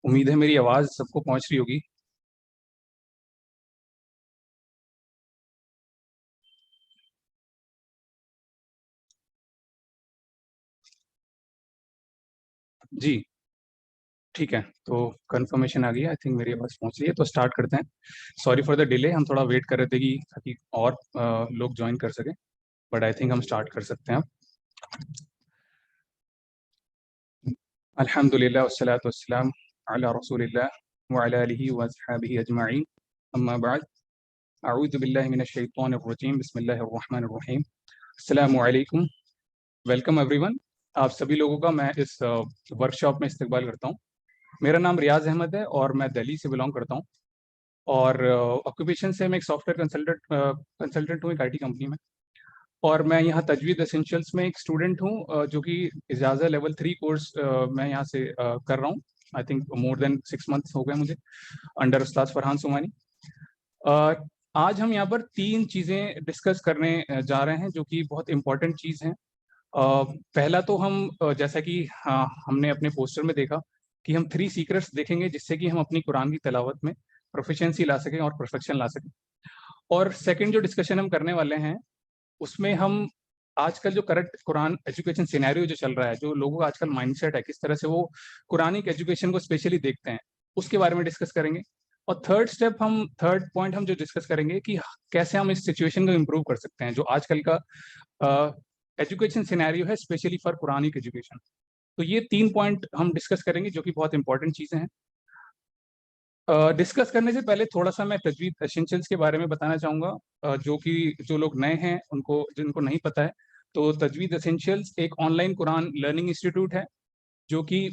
امید ہے میری آواز سب کو پہنچ رہی ہوگی. جی ٹھیک ہے, تو کنفرمیشن آ گئی ہے. آئی تھنک میری آواز پہنچ رہی ہے, تو اسٹارٹ کرتے ہیں. سوری فار دا ڈیلے, ہم تھوڑا ویٹ کر رہے تھے کہ تاکہ اور لوگ جوائن کر سکیں, بٹ آئی تھنک ہم اسٹارٹ کر سکتے ہیں اب. الحمد للہ والصلاۃ والسلام علی رسول اللہ وعلی آلہ واصحابہ اجمعین, اما بعد. اعوذ باللہ من الشیطان الرجیم, بسم اللہ الرحمن الرحیم. السلام علیکم, ویلکم ایوری ون. آپ سبھی لوگوں کا میں اس ورکشاپ میں استقبال کرتا ہوں. میرا نام ریاض احمد ہے اور میں دہلی سے بلانگ کرتا ہوں, اور آکوپیشن سے میں ایک سافٹ ویئر کنسلٹنٹ ہوں ایک آئی ٹی کمپنی میں. اور میں یہاں تجوید اسینشیلس میں ایک اسٹوڈنٹ ہوں, جو کہ اجازہ لیول 3 کورس میں یہاں سے کر رہا ہوں. I think more then 6 months ہو گئے مجھے انڈر استاذ فرحان سومانی. آج ہم یہاں پر 3 چیزیں ڈسکس کرنے جا رہے ہیں جو کہ بہت امپورٹنٹ چیز ہیں. پہلا تو ہم جیسا کہ ہم نے اپنے پوسٹر میں دیکھا کہ ہم 3 سیکرٹس دیکھیں گے جس سے کہ ہم اپنی قرآن کی تلاوت میں پروفیشنسی لا سکیں اور پرفیکشن لا سکیں. اور سیکنڈ جو ڈسکشن ہم کرنے والے ہیں اس میں ہم آج کل جو کرنٹ قرآن ایجوکیشن سینیریو جو چل رہا ہے, جو لوگوں کا آج کل مائنڈ سیٹ ہے, کس طرح سے وہ قرآنک ایجوکیشن کو اسپیشلی دیکھتے ہیں, اس کے بارے میں ڈسکس کریں گے. اور تھرڈ پوائنٹ ہم جو ڈسکس کریں گے کہ کیسے ہم اس سچویشن کو امپروو کر سکتے ہیں جو آج کل کا ایجوکیشن سینیریو ہے اسپیشلی فار قرآنک ایجوکیشن. تو یہ 3 پوائنٹ ہم ڈسکس کریں گے جو کہ بہت امپورٹنٹ چیزیں ہیں. ڈسکس کرنے سے پہلے تھوڑا سا میں تجوید ایسینشیلس کے بارے میں بتانا چاہوں گا, جو لوگ نئے ہیں جن کو نہیں پتہ ہے. تو تجوید ایسینشیلس ایک online Quran learning institute ہے جو کہ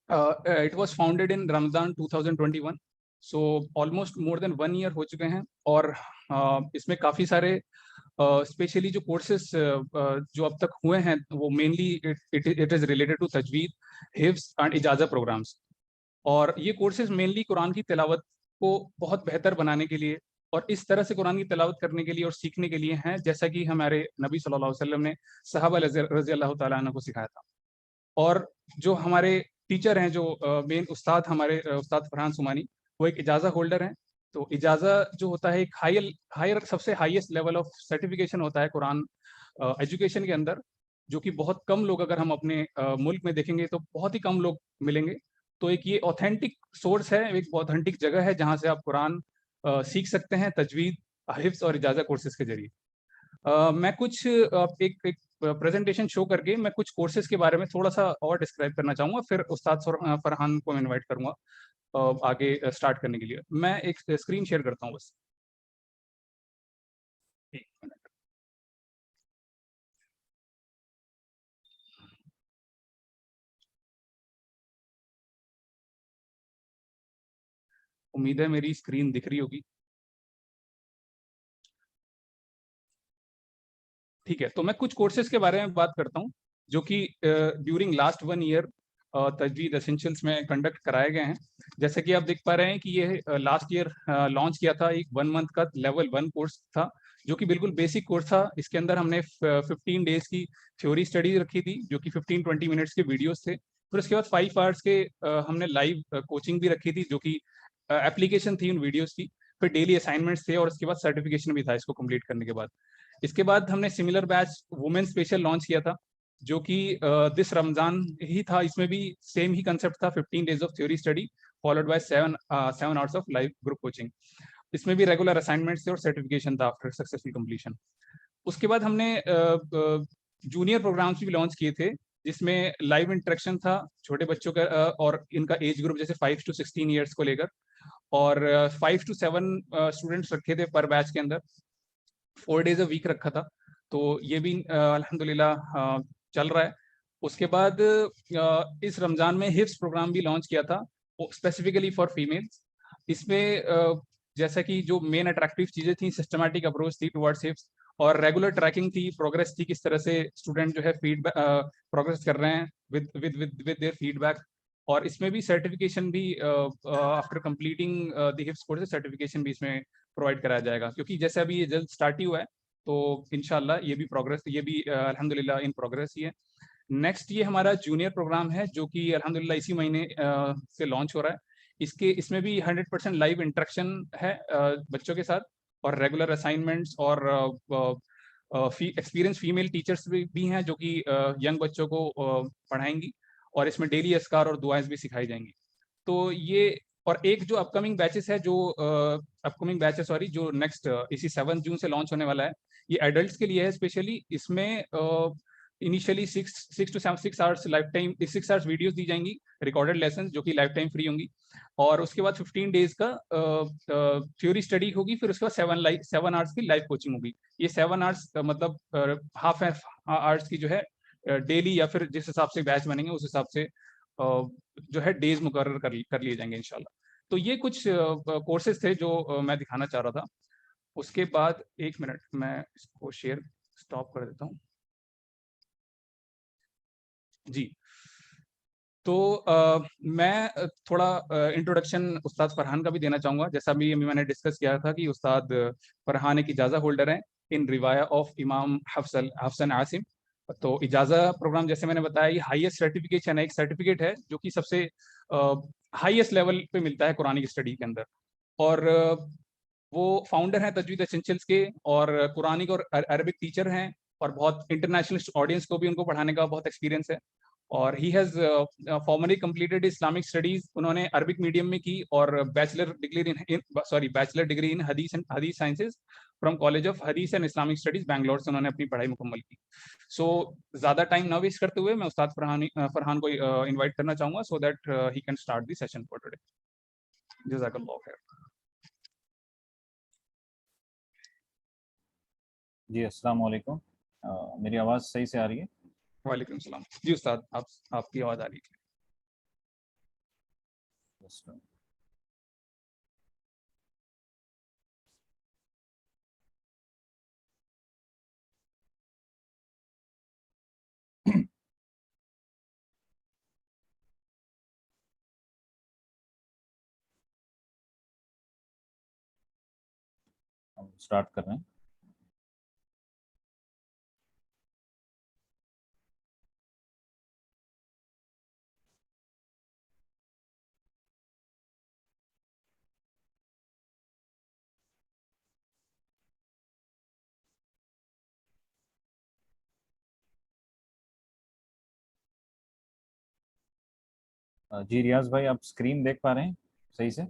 it was founded in Ramadan 2021. So almost more than 1 year ہو چکے ہیں, اور اس میں کافی سارے اسپیشلی جو کورسز جو اب تک ہوئے ہیں وہ mainly it is related to تجوید, حفظ اینڈ اجازہ پروگرامس. اور یہ کورسز مینلی قرآن کی تلاوت کو بہت بہتر بنانے کے لیے اور اس طرح سے قرآن کی تلاوت کرنے کے لیے اور سیکھنے کے لیے ہیں جیسا کہ ہمارے نبی صلی اللہ علیہ وسلم نے صحابہ رضی اللہ تعالیٰ عنہ کو سکھایا تھا. اور جو ہمارے ٹیچر ہیں, جو مین استاد ہمارے استاد فرحان سومانی, وہ ایک اجازہ ہولڈر ہیں. تو اجازہ جو ہوتا ہے ایک ہائر سب سے ہائیسٹ لیول آف سرٹیفکیشن ہوتا ہے قرآن ایجوکیشن کے اندر, جو کہ بہت کم لوگ, اگر ہم اپنے ملک میں دیکھیں گے تو بہت ہی کم لوگ ملیں گے. تو ایک یہ اوتھینٹک سورس ہے, ایک اوتھینٹک جگہ ہے جہاں سے آپ قرآن سیکھ سکتے ہیں تجوید, حفظ اور اجازہ کورسز کے ذریعے. میں کچھ ایک پریزنٹیشن شو کر کے میں کچھ کورسز کے بارے میں تھوڑا سا اور ڈسکرائب کرنا چاہوں گا, پھر استاد فرحان کو میں انوائٹ کروں گا آگے اسٹارٹ کرنے کے لیے. میں ایک اسکرین شیئر کرتا ہوں بس. امید ہے میری اسکرین دکھ رہی ہوگی. ٹھیک ہے, تو میں کچھ کورسز کے بارے میں بات کرتا ہوں جو کہ ڈیورنگ لاسٹ 1 year تجوید ایسینشیلس میں کنڈکٹ کرائے گئے ہیں. جیسے کہ آپ دیکھ پا رہے ہیں کہ یہ لاسٹ ایئر لانچ کیا تھا, ایک 1 month کا لیول 1 کورس تھا جو کہ بالکل بیسک کورس تھا. اس کے اندر ہم نے 15 days کی تھیوری اسٹڈی رکھی تھی جو کہ 15-20 minutes کے ویڈیوز تھے. پھر اس کے بعد 5 hours کے ہم نے لائیو کوچنگ بھی رکھی تھی جو کہ اپلیکیشن تھی ان ویڈیوز کی. پھر ڈیلی اسائنمنٹس تھے اور اس کے بعد سرٹیفکیشن بھی تھا اس کو کمپلیٹ کرنے کے بعد. اس کے بعد ہم نے سملر بیچ وومن اسپیشل لانچ کیا تھا جو کہ دس رمضان ہی تھا. اس میں بھی سیم ہی کنسیپٹ تھا, 15 days of theory study followed by 7 hours of live group coaching. اس میں بھی ریگولر اسائنمنٹس تھے اور سرٹیفکیشن تھا آفٹر سکسیسفل کمپلیشن. اس کے بعد ہم نے جونیئر پروگرامس بھی لانچ کیے تھے جس میں لائیو انٹریکشن تھا چھوٹے بچوں کا اور ان کا ایج گروپ جیسے 5 to 16 years کو لے کر, اور 5 to 7 اسٹوڈنٹس رکھے تھے پر بیچ کے اندر. 4 days اے ویک رکھا تھا. تو یہ بھی الحمدللہ چل رہا ہے. اس کے بعد اس رمضان میں حفظ پروگرام بھی لانچ کیا تھا اسپیسیفکلی فار فیمیلس. اس میں جیسا کہ جو مین اٹریکٹیو چیزیں تھیں, سسٹمیٹک اپروچ تھی ٹوارڈس حفظ, اور ریگولر ٹریکنگ تھی, پروگرس تھی, کس طرح سے اسٹوڈنٹ جو ہے پروگرس کر رہے ہیں ود دیئر فیڈ بیک. اور اس میں بھی سرٹیفکیشن بھی آفٹر کمپلیٹنگ دی حفظ کورس سرٹیفکیشن بھی اس میں پرووائڈ کرایا جائے گا, کیونکہ جیسے ابھی یہ جلد اسٹارٹ ہی ہوا ہے تو انشاءاللہ یہ بھی پروگرس, یہ بھی الحمدللہ ان پروگرس ہی ہے. نیکسٹ یہ ہمارا جونیئر پروگرام ہے جو کہ الحمدللہ اسی مہینے سے لانچ ہو رہا ہے. اس میں بھی 100% لائیو انٹریکشن ہے بچوں کے ساتھ, اور ریگولر اسائنمنٹس, اور ایکسپیرینس فیمیل ٹیچرس بھی ہیں جو کہ ینگ بچوں کو پڑھائیں گی, اور اس میں ڈیلی اذکار اور دعائیں بھی سکھائی جائیں گی. تو یہ, اور ایک جو اپ کمنگ بیچز ہے, جو نیکسٹ اسی 7 جون سے لانچ ہونے والا ہے, یہ ایڈلٹس کے لیے ہے اسپیشلی. اس میں initially 6 hours life time 6 hours videos دی جائیں گی, ریکارڈیڈ لیسنز جو کہ لائف ٹائم فری ہوں گی, اور اس کے بعد 15 days کا تھیوری اسٹڈی ہوگی, پھر اس کے بعد 7 آورس کی لائف کوچنگ ہوگی. یہ 7 آورس مطلب ہاف آورس کی جو ہے ڈیلی, یا پھر جس حساب سے بیچ بنیں گے اس حساب سے جو ہے ڈیز مقرر کر لیے جائیں گے انشاءاللہ. تو یہ کچھ کورسز تھے جو میں دکھانا چاہ رہا تھا. اس کے بعد 1 منٹ میں اس کو شیئر اسٹاپ کر دیتا ہوں. جی, تو میں تھوڑا انٹروڈکشن استاد فرحان کا بھی دینا چاہوں گا. جیسا بھی میں نے ڈسکس کیا تھا کہ استاد فرحان ایک اجازہ ہولڈر ہیں ان روایا آف امام حفصن عاصم. تو اجازہ پروگرام جیسے میں نے بتایا یہ ہائیسٹ سرٹیفکیشن ہے, ایک سرٹیفکیٹ ہے جو کہ سب سے ہائیسٹ لیول پہ ملتا ہے قرآن کی اسٹڈی کے اندر. اور وہ فاؤنڈر ہیں تجوید ایسینشلس کے, اور قرآنک اور عربک ٹیچر ہیں, اور بہت انٹرنیشنل آڈینس کو بھی ان کو پڑھانے کا بہت ایکسپیرینس ہے. اور he has formally completed Islamic studies, انہوں نے عربک میڈیم میں کی, اور بیچلر ڈگری ان حدیث سائنسز فرام کالج آف حدیث اینڈ اسلامک اسٹڈیز بنگلور سے انہوں نے اپنی پڑھائی مکمل کی. سو زیادہ ٹائم نہ ویسٹ کرتے ہوئے میں استاد فرحان کو انوائٹ کرنا چاہوں گا so that he can start the session for today. جزاک اللہ خیر. جی السلام علیکم, میری آواز صحیح سے آ رہی ہے؟ وعلیکم السلام. جی استاد, آپ کی آواز آ رہی ہے. ہم اسٹارٹ کر رہے ہیں. جی ریاض بھائی, آپ اسکرین دیکھ پا رہے ہیں صحیح سے؟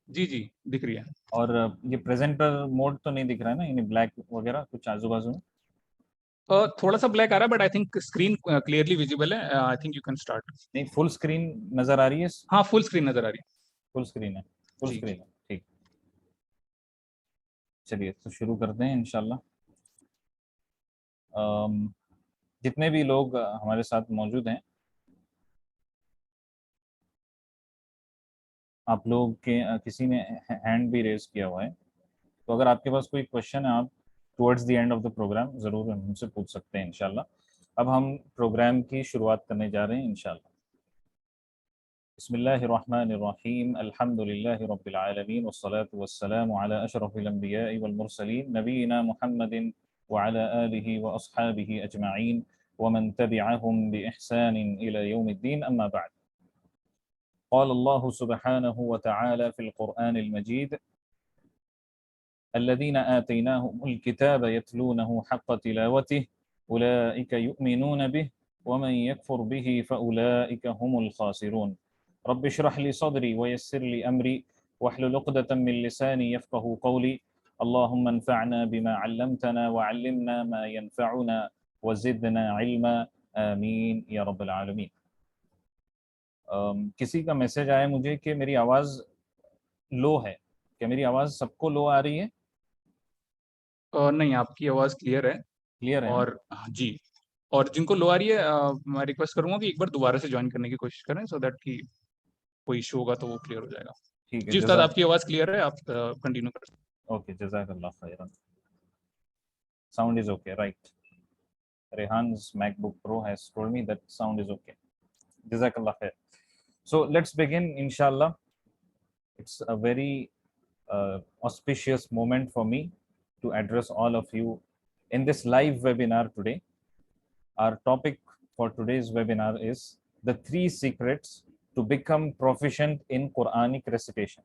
جی جی دکھ رہی ہے. اور یہ پریزنٹر موڈ تو نہیں دکھ رہا ہے نا, یعنی بلیک وغیرہ کچھ آزو بازو میں؟ تھوڑا سا بلیک آ رہا ہے, but I think screen clearly visible ہے. I think you can start. نہیں, فل اسکرین نظر آ رہی ہے؟ ہاں فل اسکرین نظر آ رہی ہے. فل اسکرین ہے, فل جی اسکرین ہے, ٹھیک. چلیے تو شروع کرتے ہیں انشاءاللہ. جتنے بھی لوگ ہمارے ساتھ موجود ہیں, آپ لوگ کے کسی نے ہینڈ بھی ریز کیا ہوا ہے, تو اگر آپ کے پاس کوئی کوشچن ہے آپ towards the end of the program ضرور ہم سے پوچھ سکتے ہیں انشاءاللہ. اب ہم پروگرام کی شروعات کرنے جا رہے ہیں انشاءاللہ. بسم اللہ الرحمن الرحیم, الحمد للہ رب العالمین, والصلاة والسلام علی اشرف الانبیاء والمرسلین, نبینا محمد وعلى آلہ واصحابہ اجمعین, ومن تبعهم بإحسان إلى يوم الدین, اما بعد. قال الله سبحانه وتعالى في القرآن المجيد الذين آتيناهم الكتاب يتلونه حق تلاوته أولئك يؤمنون به ومن يكفر به فأولئك هم الخاسرون. رب اشرح لي صدري ويسر لي أمري واحلل عقدة من لساني يفقهوا قولي. اللهم انفعنا بما علمتنا وعلمنا ما ينفعنا وزدنا علما آمین یا رب العالمین. کسی کا میسج آیا مجھے کہ میری آواز لو ہے. کیا میری آواز سب کو لو آ رہی ہے؟ نہیں, آپ کی آواز کلیئر ہے. کلیئر ہے؟ اور جی, اور جن کو لو آ رہی ہے میں ریکویسٹ کروں گا کہ ایک بار دوبارہ سے جوائن کرنے کی کوشش کریں سو دیٹ کہ کوئی ایشو ہوگا تو وہ کلیئر ہو جائے گا. ٹھیک ہے, جی استاد, آپ کی آواز کلیئر ہے, آپ کنٹینیو کریں. اوکے, جزاک اللہ خیرا. Sound is okay, right? Rehan's MacBook Pro has told me that sound is okay. Jazakallah khair. So let's begin, inshallah. It's a very auspicious moment for me to address all of you in this live webinar today. Our topic for today's webinar is the 3 secrets to become proficient in Quranic recitation.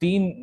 3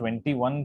21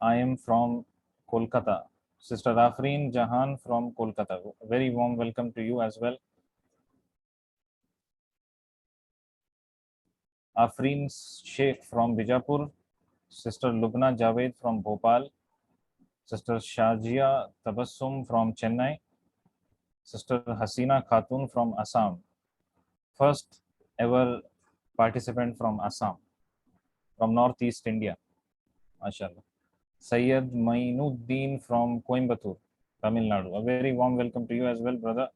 I am from Kolkata. Sister Afreen Jahan from Kolkata. Very warm welcome to you as well. Afreen Sheikh from Bijapur. Sister Lubna Javed from Bhopal. Sister Shajia Tabassum from Chennai. Sister Hasina Khatun from Assam. First ever participant from Assam, from Northeast India. MashaAllah. Sayyid Mainuddin from Coimbatore, Tamil Nadu. A very warm welcome to you as well, brother.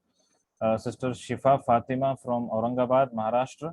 Sister Shifa Fatima from Aurangabad, Maharashtra.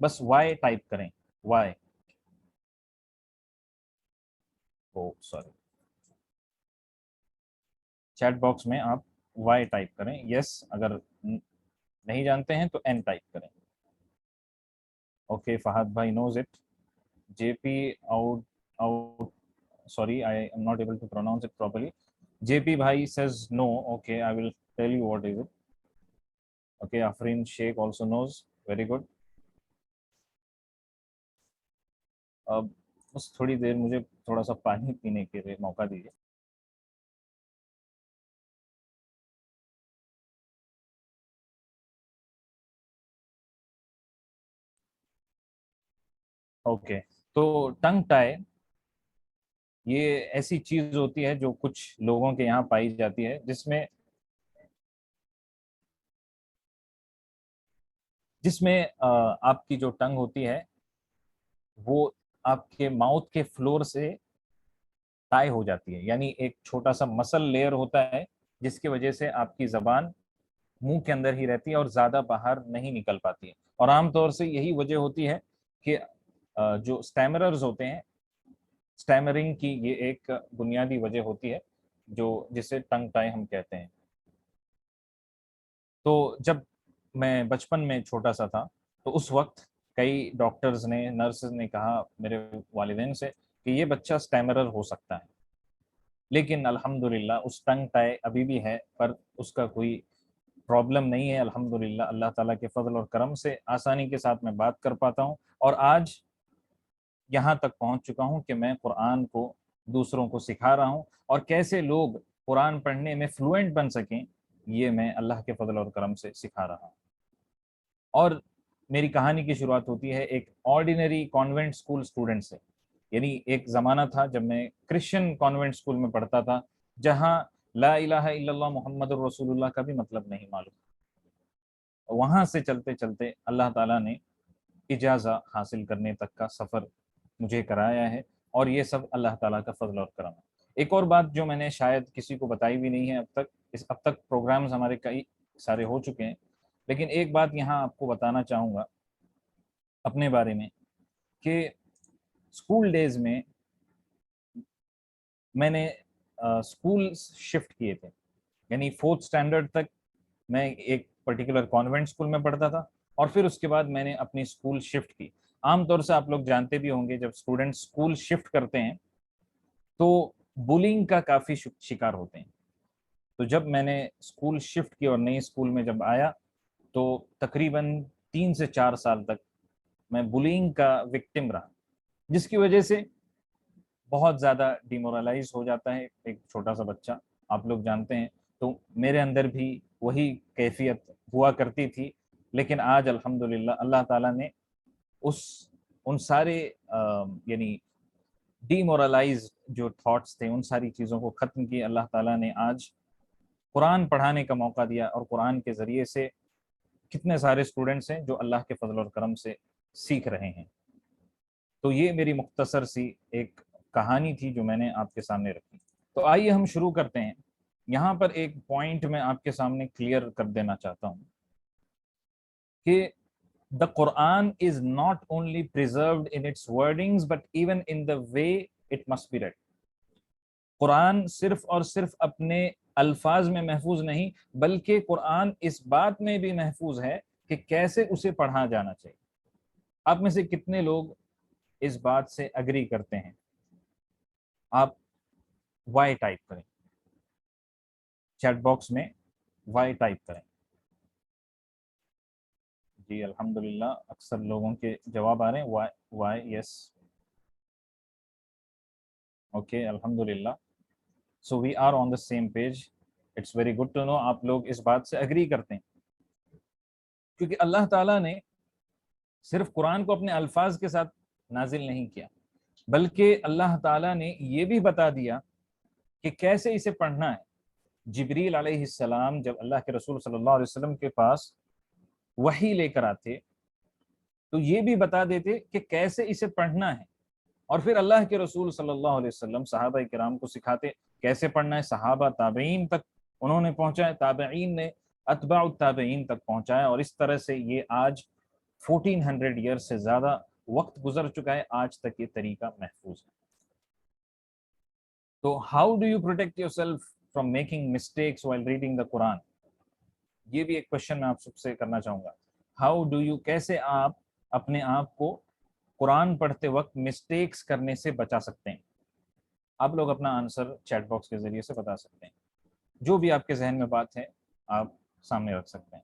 بس Y type کریں, Y, او sorry, chat box میں آپ Y type کریں, یس اگر نہیں جانتے ہیں تو این ٹائپ کریں. اوکے فہد بھائی knows it. J P out sorry, I am not able to pronounce it properly. JP bhai says no. Okay, I will tell you what is it. Okay, Afrin Sheikh also knows. Very good. اب بس تھوڑی دیر مجھے تھوڑا سا پانی پینے کے لیے موقع دیجیے. اوکے, تو ٹنگ ٹائی یہ ایسی چیز ہوتی ہے جو کچھ لوگوں کے یہاں پائی جاتی ہے, جس میں آپ کی جو ٹنگ ہوتی ہے وہ آپ کے ماؤتھ کے فلور سے ٹائی ہو جاتی ہے, یعنی ایک چھوٹا سا مسل لیئر ہوتا ہے جس کی وجہ سے آپ کی زبان منہ کے اندر ہی رہتی ہے اور زیادہ باہر نہیں نکل پاتی ہے. اور عام طور سے یہی وجہ ہوتی ہے کہ جو اسٹیمررز ہوتے ہیں, اسٹیمرنگ کی یہ ایک بنیادی وجہ ہوتی ہے جسے ٹنگ ٹائی ہم کہتے ہیں. تو جب میں بچپن میں چھوٹا سا تھا تو اس وقت کئی ڈاکٹرز نے, نرسز نے کہا میرے والدین سے کہ یہ بچہ اسٹیمرر ہو سکتا ہے, لیکن الحمدللہ اس ٹنگ ٹائی ابھی بھی ہے پر اس کا کوئی پرابلم نہیں ہے. الحمدللہ اللہ تعالیٰ کے فضل اور کرم سے آسانی کے ساتھ میں بات کر پاتا ہوں, اور آج یہاں تک پہنچ چکا ہوں کہ میں قرآن کو دوسروں کو سکھا رہا ہوں, اور کیسے لوگ قرآن پڑھنے میں فلوئنٹ بن سکیں یہ میں اللہ کے فضل اور کرم سے سکھا رہا ہوں. اور میری کہانی کی شروعات ہوتی ہے ایک آرڈینری کانوینٹ اسکول اسٹوڈنٹ سے. یعنی ایک زمانہ تھا جب میں کرسچن کانوینٹ اسکول میں پڑھتا تھا جہاں لا الہ الا اللہ محمد الرسول اللہ کا بھی مطلب نہیں معلوم. وہاں سے چلتے چلتے اللہ تعالیٰ نے اجازہ حاصل کرنے تک کا سفر مجھے کرایا ہے, اور یہ سب اللہ تعالیٰ کا فضل اور کرم ہے. ایک اور بات جو میں نے شاید کسی کو بتائی بھی نہیں ہے اب تک پروگرامز ہمارے کئی سارے ہو چکے ہیں, لیکن ایک بات یہاں آپ کو بتانا چاہوں گا اپنے بارے میں کہ اسکول ڈیز میں میں نے اسکول شفٹ کیے تھے, یعنی 4th اسٹینڈرڈ تک میں ایک پرٹیکولر کانوینٹ اسکول میں پڑھتا تھا, اور پھر اس کے بعد میں نے اپنی اسکول شفٹ کی. عام طور سے آپ لوگ جانتے بھی ہوں گے جب اسٹوڈنٹ اسکول شفٹ کرتے ہیں تو بولنگ کا کافی شکار ہوتے ہیں. تو جب میں نے اسکول شفٹ کی اور نئی اسکول میں جب آیا تو تقریباً 3 سے 4 سال تک میں بولنگ کا وکٹم رہا, جس کی وجہ سے بہت زیادہ ڈیمورلائز ہو جاتا ہے ایک چھوٹا سا بچہ, آپ لوگ جانتے ہیں. تو میرے اندر بھی وہی کیفیت ہوا کرتی تھی, لیکن آج الحمدللہ اللہ تعالیٰ نے ان سارے یعنی ڈیمورلائز جو تھاٹس تھے ان ساری چیزوں کو ختم کی. اللہ تعالیٰ نے آج قرآن پڑھانے کا موقع دیا, اور قرآن کے ذریعے سے کتنے سارے اسٹوڈنٹس ہیں جو اللہ کے فضل اور کرم سے سیکھ رہے ہیں. تو یہ میری مختصر سی ایک کہانی تھی جو میں نے آپ کے سامنے رکھی. تو آئیے ہم شروع کرتے ہیں. یہاں پر ایک پوائنٹ میں آپ کے سامنے کلیئر کر دینا چاہتا ہوں کہ the Quran is not only preserved in its wordings but even in the way it must be read. قرآن صرف اور صرف اپنے الفاظ میں محفوظ نہیں بلکہ قرآن اس بات میں بھی محفوظ ہے کہ کیسے اسے پڑھا جانا چاہیے. آپ میں سے کتنے لوگ اس بات سے اگری کرتے ہیں؟ آپ وائی ٹائپ کریں, چیٹ باکس میں وائی ٹائپ کریں. جی الحمدللہ اکثر لوگوں کے جواب آ رہے ہیں وائی یس. اوکے الحمدللہ, so we are on the same page. It's very good to know آپ لوگ اس بات سے اگری کرتے ہیں, کیونکہ اللہ تعالیٰ نے صرف قرآن کو اپنے الفاظ کے ساتھ نازل نہیں کیا بلکہ اللہ تعالیٰ نے یہ بھی بتا دیا کہ کیسے اسے پڑھنا ہے. جبریل علیہ السلام جب اللہ کے رسول صلی اللہ علیہ وسلم کے پاس وحی لے کر آتے تو یہ بھی بتا دیتے کہ کیسے اسے پڑھنا ہے, اور پھر اللہ کے رسول صلی اللہ علیہ وسلم صحابہ کرام کو سکھاتے کیسے پڑھنا ہے. صحابہ تابعین تک انہوں نے پہنچایا, تابعین نے اتباع التابعین تک پہنچایا, اور اس طرح سے یہ آج 1400 ایئر سے زیادہ وقت گزر چکا ہے، آج تک یہ طریقہ محفوظ ہے. تو how do you protect yourself from making mistakes while reading the Quran? یہ بھی ایک کوشچن میں آپ سب سے کرنا چاہوں گا. ہاؤ ڈو یو، کیسے آپ اپنے آپ کو قرآن پڑھتے وقت مسٹیکس کرنے سے بچا سکتے ہیں؟ آپ لوگ اپنا آنسر چیٹ باکس کے ذریعے سے بتا سکتے ہیں. جو بھی آپ کے ذہن میں بات ہے آپ سامنے رکھ سکتے ہیں.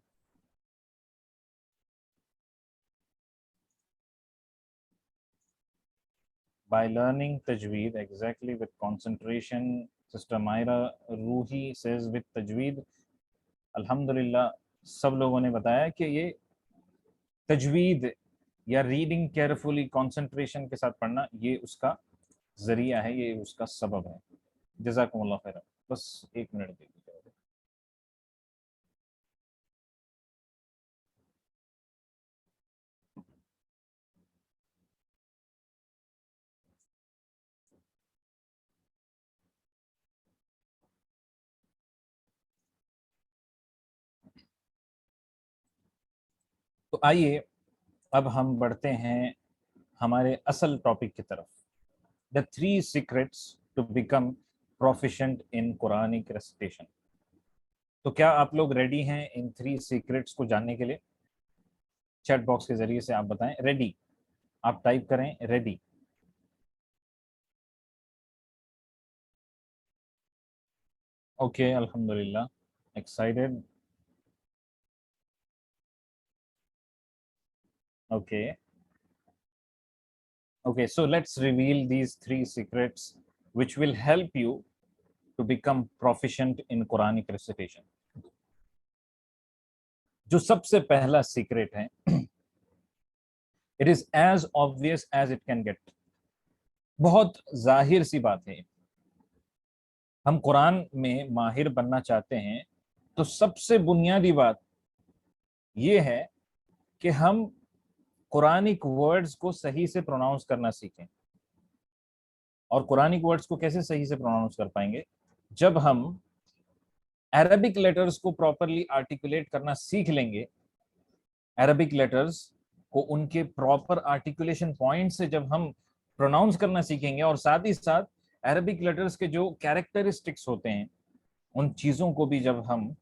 By learning tajweed exactly with concentration, Sister Myra Ruhi says with tajweed. الحمدللہ سب لوگوں نے بتایا کہ یہ تجوید یا ریڈنگ کیئرفلی کانسنٹریشن کے ساتھ پڑھنا یہ اس کا ذریعہ ہے، یہ اس کا سبب ہے. جزاکم اللہ خیر. بس 1 منٹ دے دیجیے. تو آئیے اب ہم بڑھتے ہیں ہمارے اصل ٹاپک کی طرف. The 3 secrets to become proficient in Quranic recitation. تو کیا آپ لوگ ریڈی ہیں ان 3 سیکرٹس کو جاننے کے لیے؟ چیٹ باکس کے ذریعے سے آپ بتائیں. ریڈی؟ آپ ٹائپ کریں ریڈی. اوکے الحمدللہ. Excited. Okay Okay, so let's reveal these 3 secrets which will help you to become proficient in Quranic recitation. جو سب سے پہلا سیکرٹ ہے it is as obvious as it can get. بہت ظاہر سی بات ہے. ہم قرآن میں ماہر بننا چاہتے ہیں تو سب سے بنیادی بات یہ ہے کہ ہم قرآنک ورڈز کو صحیح سے پروناؤنس کرنا سیکھیں. اور قرآنک ورڈز کو کیسے صحیح سے پروناؤنس کر پائیں گے؟ جب ہم عربک لیٹرز کو پراپرلی آرٹیکولیٹ کرنا سیکھ لیں گے. عربک لیٹرز کو ان کے پراپر آرٹیکولیشن پوائنٹ سے جب ہم پروناؤنس کرنا سیکھیں گے اور ساتھ ہی ساتھ عربک لیٹرز کے جو کیریکٹرسٹکس ہوتے ہیں ان چیزوں کو بھی جب ہم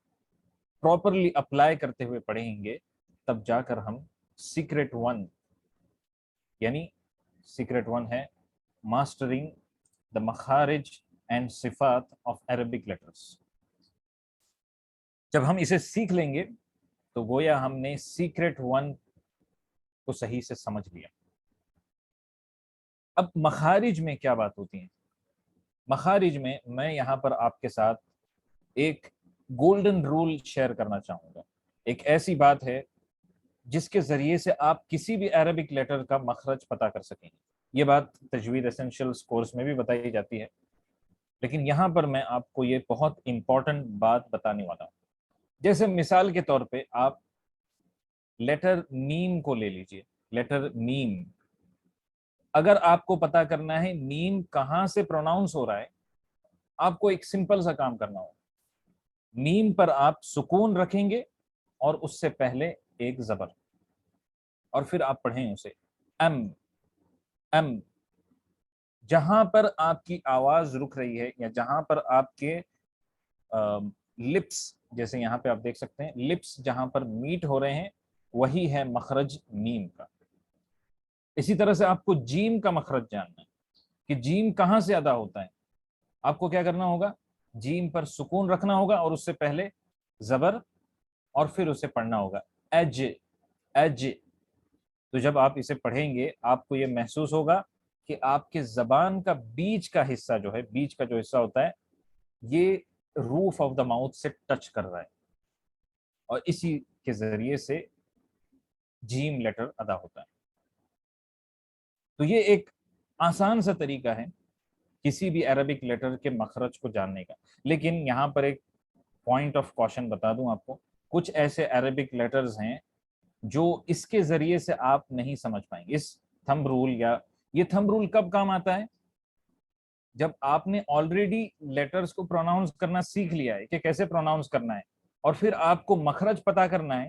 پراپرلی اپلائی کرتے ہوئے پڑھیں گے تب جا کر ہم سیکرٹ 1 یعنی سیکرٹ 1 ہے ماسٹرنگ دا مخارج اینڈ صفات آف عربک لیٹرز. جب ہم اسے سیکھ لیں گے تو گویا ہم نے سیکرٹ 1 کو صحیح سے سمجھ لیا. اب مخارج میں کیا بات ہوتی ہیں؟ مخارج میں یہاں پر آپ کے ساتھ ایک گولڈن رول شیئر کرنا چاہوں گا. ایک ایسی بات ہے جس کے ذریعے سے آپ کسی بھی عربک لیٹر کا مخرج پتا کر سکیں گے. یہ بات تجوید ایسنشیلز کورس میں بھی بتائی جاتی ہے لیکن یہاں پر میں آپ کو یہ بہت امپورٹنٹ بات بتانے والا ہوں. جیسے مثال کے طور پہ آپ لیٹر میم کو لے لیجئے. لیٹر میم اگر آپ کو پتا کرنا ہے میم کہاں سے پروناؤنس ہو رہا ہے آپ کو ایک سمپل سا کام کرنا ہوگا. میم پر آپ سکون رکھیں گے اور اس سے پہلے ایک زبر اور پھر آپ پڑھیں اسے ایم ایم. جہاں پر آپ کی آواز رک رہی ہے یا جہاں پر آپ کے لپس جیسے یہاں پہ آپ دیکھ سکتے ہیں لپس جہاں پر میٹ ہو رہے ہیں وہی ہے مخرج میم کا. اسی طرح سے آپ کو جیم کا مخرج جاننا ہے کہ جیم کہاں سے ادا ہوتا ہے. آپ کو کیا کرنا ہوگا؟ جیم پر سکون رکھنا ہوگا اور اس سے پہلے زبر اور پھر اسے پڑھنا ہوگا ایج ایج. تو جب آپ اسے پڑھیں گے آپ کو یہ محسوس ہوگا کہ آپ کے زبان کا بیچ کا حصہ جو ہے بیچ کا جو حصہ ہوتا ہے یہ روف آف دا ماؤتھ سے ٹچ کر رہا ہے اور اسی کے ذریعے سے جیم لیٹر ادا ہوتا ہے. تو یہ ایک آسان سا طریقہ ہے کسی بھی عربک لیٹر کے مخرج کو جاننے کا. لیکن یہاں پر ایک پوائنٹ آف کوشن بتا دوں آپ کو. کچھ ایسے عربک لیٹرز ہیں جو اس کے ذریعے سے آپ نہیں سمجھ پائیں گے. اس تھمب رول یا یہ تھمب رول کب کام آتا ہے؟ جب آپ نے آلریڈی لیٹرز کو پروناؤنس کرنا سیکھ لیا ہے کہ کیسے پروناؤنس کرنا ہے اور پھر آپ کو مخرج پتا کرنا ہے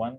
1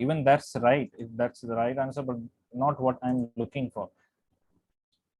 even that's right, if that's the right answer, but not what I'm looking for.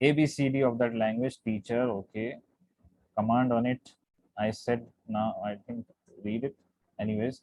ABCD of that language, teacher, okay, command on it, I said, now I think read it anyways।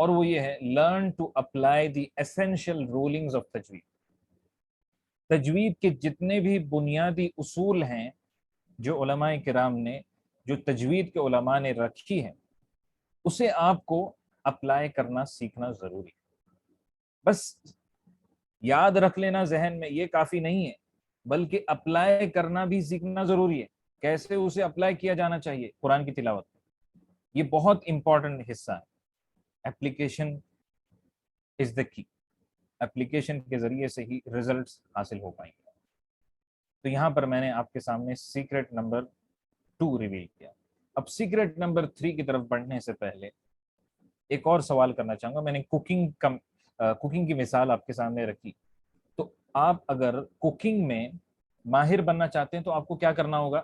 اور وہ یہ ہے learn to apply the essential rulings of تجوید. تجوید کے جتنے بھی بنیادی اصول ہیں جو علماء کرام نے، جو تجوید کے علماء نے رکھی ہے، اسے آپ کو اپلائی کرنا سیکھنا ضروری ہے. بس یاد رکھ لینا ذہن میں یہ کافی نہیں ہے، بلکہ اپلائی کرنا بھی سیکھنا ضروری ہے. کیسے اسے اپلائی کیا جانا چاہیے قرآن کی تلاوت میں، یہ بہت امپورٹنٹ حصہ ہے. اپلیکیشن از دا کی. اپلیکیشن کے ذریعے سے ہی ریزلٹس حاصل ہو پائیں گے. تو یہاں پر میں نے آپ کے سامنے سیکرٹ نمبر 2 ریویل کیا. اب سیکرٹ نمبر 3 کی طرف بڑھنے سے پہلے ایک اور سوال کرنا چاہوں گا. میں نے کوکنگ کی مثال آپ کے سامنے رکھی. تو آپ اگر کوکنگ میں ماہر بننا چاہتے ہیں تو آپ کو کیا کرنا ہوگا؟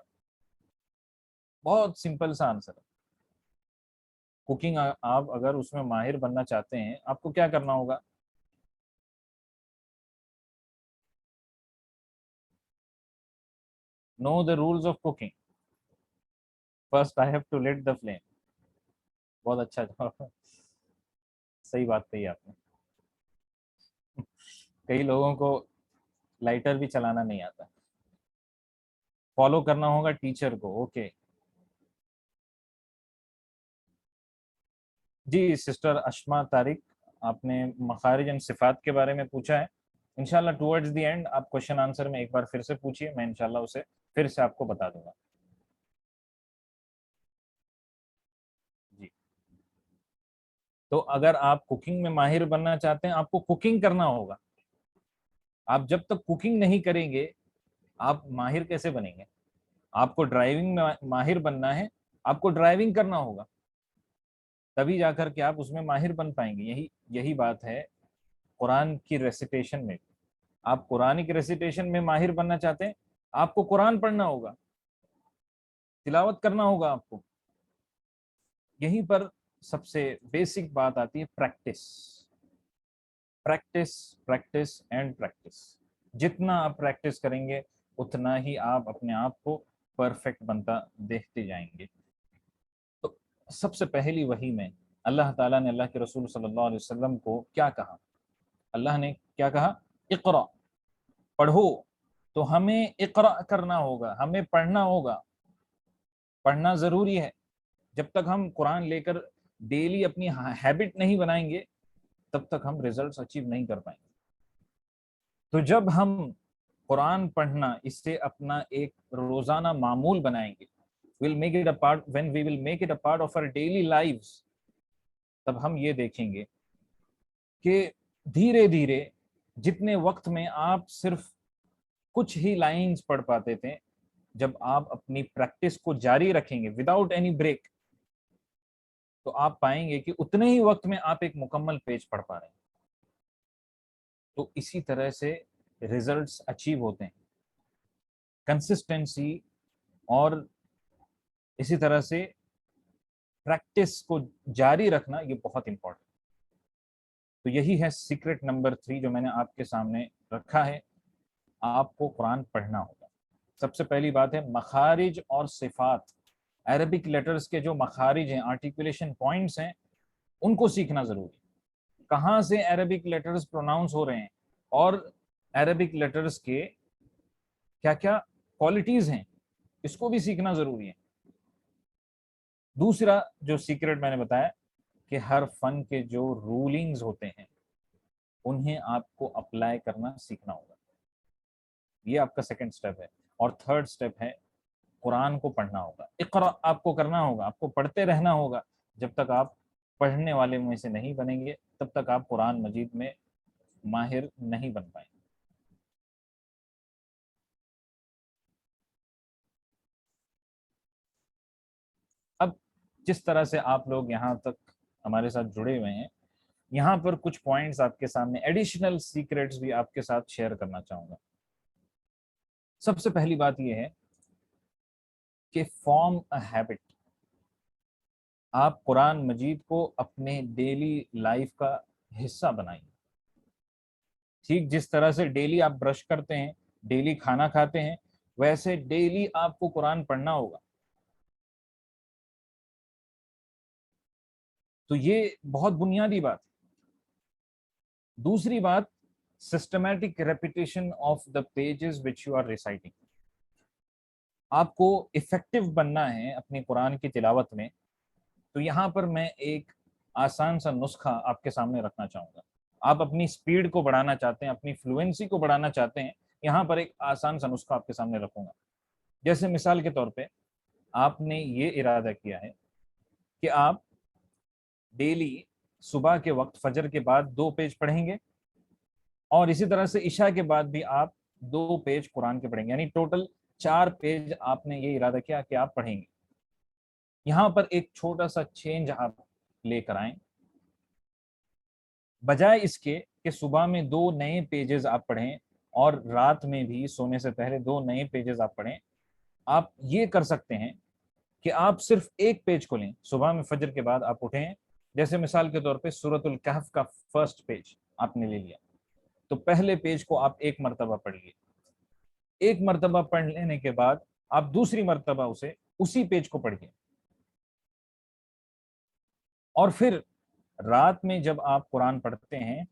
بہت سمپل سا آنسر ہے. کوکنگ آپ اگر اس میں ماہر بننا چاہتے ہیں آپ کو کیا کرنا ہوگا؟ Know the rules of cooking. First, I have to lit the flame. بہت اچھا جواب، صحیح بات کہی آپ نے. کئی لوگوں کو لائٹر بھی چلانا نہیں آتا. فالو کرنا ہوگا ٹیچر کو. اوکے جی. سسٹر اشما طارق، آپ نے مخارج اینڈ صفات کے بارے میں پوچھا ہے. انشاءاللہ ٹورڈز دی اینڈ آپ کوشچن آنسر میں ایک بار پھر سے پوچھیے، میں انشاءاللہ اسے پھر سے آپ کو بتا دوں گا. جی. تو اگر آپ کوکنگ میں ماہر بننا چاہتے ہیں آپ کو کوکنگ کرنا ہوگا. آپ جب تک کوکنگ نہیں کریں گے آپ ماہر کیسے بنیں گے؟ آپ کو ڈرائیونگ میں ماہر بننا ہے، آپ کو ڈرائیونگ کرنا ہوگا، تبھی جا کر کے آپ اس میں ماہر بن پائیں گے. یہی بات ہے قرآن کی ریسیٹیشن میں. آپ قرآن کی ریسیٹیشن میں ماہر بننا چاہتے ہیں آپ کو قرآن پڑھنا ہوگا، تلاوت کرنا ہوگا آپ کو. یہیں پر سب سے بیسک بات آتی ہے practice. Practice practice and practice. جتنا آپ پریکٹس کریں گے اتنا ہی آپ اپنے آپ کو پرفیکٹ بنتا دیکھتے جائیں گے. تو سب سے پہلی وحی میں اللہ تعالیٰ نے اللہ کے رسول صلی اللہ علیہ وسلم کو کیا کہا؟ اللہ نے کیا کہا؟ اقرا، پڑھو. تو ہمیں اقرا کرنا ہوگا، ہمیں پڑھنا ہوگا. پڑھنا ضروری ہے. جب تک ہم قرآن لے کر ڈیلی اپنی ہیبٹ نہیں بنائیں گے تب تک ہم ریزلٹس اچیو نہیں کر پائیں گے. تو جب ہم قرآن پڑھنا اس سے اپنا ایک روزانہ معمول بنائیں گے، when we will make it a part of our daily lives، تب ہم یہ دیکھیں گے کہ دھیرے دھیرے جتنے وقت میں آپ صرف کچھ ہی لائنز پڑھ پاتے تھے، جب آپ اپنی پریکٹس کو جاری رکھیں گے وداؤٹ اینی بریک تو آپ پائیں گے کہ اتنے ہی وقت میں آپ ایک مکمل پیج پڑھ پا رہے ہیں. تو اسی طرح سے ریزلٹس اچیو ہوتے ہیں. کنسسٹنسی اور اسی طرح سے پریکٹس کو جاری رکھنا یہ بہت امپورٹنٹ. تو یہی ہے سیکرٹ نمبر 3 جو میں نے آپ کے سامنے رکھا ہے. آپ کو قرآن پڑھنا ہوگا. سب سے پہلی بات ہے مخارج اور صفات. عربک لیٹرز کے جو مخارج ہیں، آرٹیکولیشن پوائنٹس ہیں، ان کو سیکھنا ضروری ہے. کہاں سے عربک لیٹرز پروناؤنس ہو رہے ہیں اور عربک لیٹرز کے کیا کیا کوالٹیز ہیں، اس کو بھی سیکھنا ضروری ہے. دوسرا جو سیکرٹ میں نے بتایا کہ ہر فن کے جو رولنگز ہوتے ہیں انہیں آپ کو اپلائی کرنا سیکھنا ہوگا. یہ آپ کا سیکنڈ سٹیپ ہے. اور تھرڈ سٹیپ ہے قرآن کو پڑھنا ہوگا. اقرا آپ کو کرنا ہوگا، آپ کو پڑھتے رہنا ہوگا. جب تک آپ پڑھنے والے میں سے نہیں بنیں گے تب تک آپ قرآن مجید میں ماہر نہیں بن پائیں گے. اب جس طرح سے آپ لوگ یہاں تک ہمارے ساتھ جڑے ہوئے ہیں، یہاں پر کچھ پوائنٹس آپ کے سامنے ایڈیشنل سیکریٹس بھی آپ کے ساتھ شیئر کرنا چاہوں گا. سب سے پہلی بات یہ ہے کہ فارم اے ہیبٹ. آپ قرآن مجید کو اپنے ڈیلی لائف کا حصہ بنائیں. ٹھیک جس طرح سے ڈیلی آپ برش کرتے ہیں، ڈیلی کھانا کھاتے ہیں، ویسے ڈیلی آپ کو قرآن پڑھنا ہوگا. تو یہ بہت بنیادی بات ہے. دوسری بات, systematic repetition of the pages which you are reciting. آپ کو افیکٹو بننا ہے اپنی قرآن کی تلاوت میں, تو یہاں پر میں ایک آسان سا نسخہ آپ کے سامنے رکھنا چاہوں گا. آپ اپنی سپیڈ کو بڑھانا چاہتے ہیں, اپنی فلوئنسی کو بڑھانا چاہتے ہیں, یہاں پر ایک آسان سا نسخہ آپ کے سامنے رکھوں گا. جیسے مثال کے طور پہ آپ نے یہ ارادہ کیا ہے کہ آپ ڈیلی صبح کے وقت فجر کے بعد 2 پیج پڑھیں گے, اور اسی طرح سے عشاء کے بعد بھی آپ 2 پیج قرآن کے پڑھیں گے, یعنی ٹوٹل 4 پیج آپ نے یہ ارادہ کیا کہ آپ پڑھیں گے. یہاں پر ایک چھوٹا سا چینج آپ لے کر آئیں. بجائے اس کے کہ صبح میں 2 نئے پیجز آپ پڑھیں اور رات میں بھی سونے سے پہلے 2 نئے پیجز آپ پڑھیں, آپ یہ کر سکتے ہیں کہ آپ صرف ایک پیج کو لیں. صبح میں فجر کے بعد آپ اٹھیں, جیسے مثال کے طور پہ سورۃ الکہف کا فرسٹ پیج آپ نے لے لیا, تو پہلے پیج کو آپ ایک مرتبہ پڑھ لیے. ایک مرتبہ پڑھ لینے کے بعد آپ دوسری مرتبہ اسی پیج کو پڑھیے, اور پھر رات میں جب آپ قرآن پڑھتے ہیں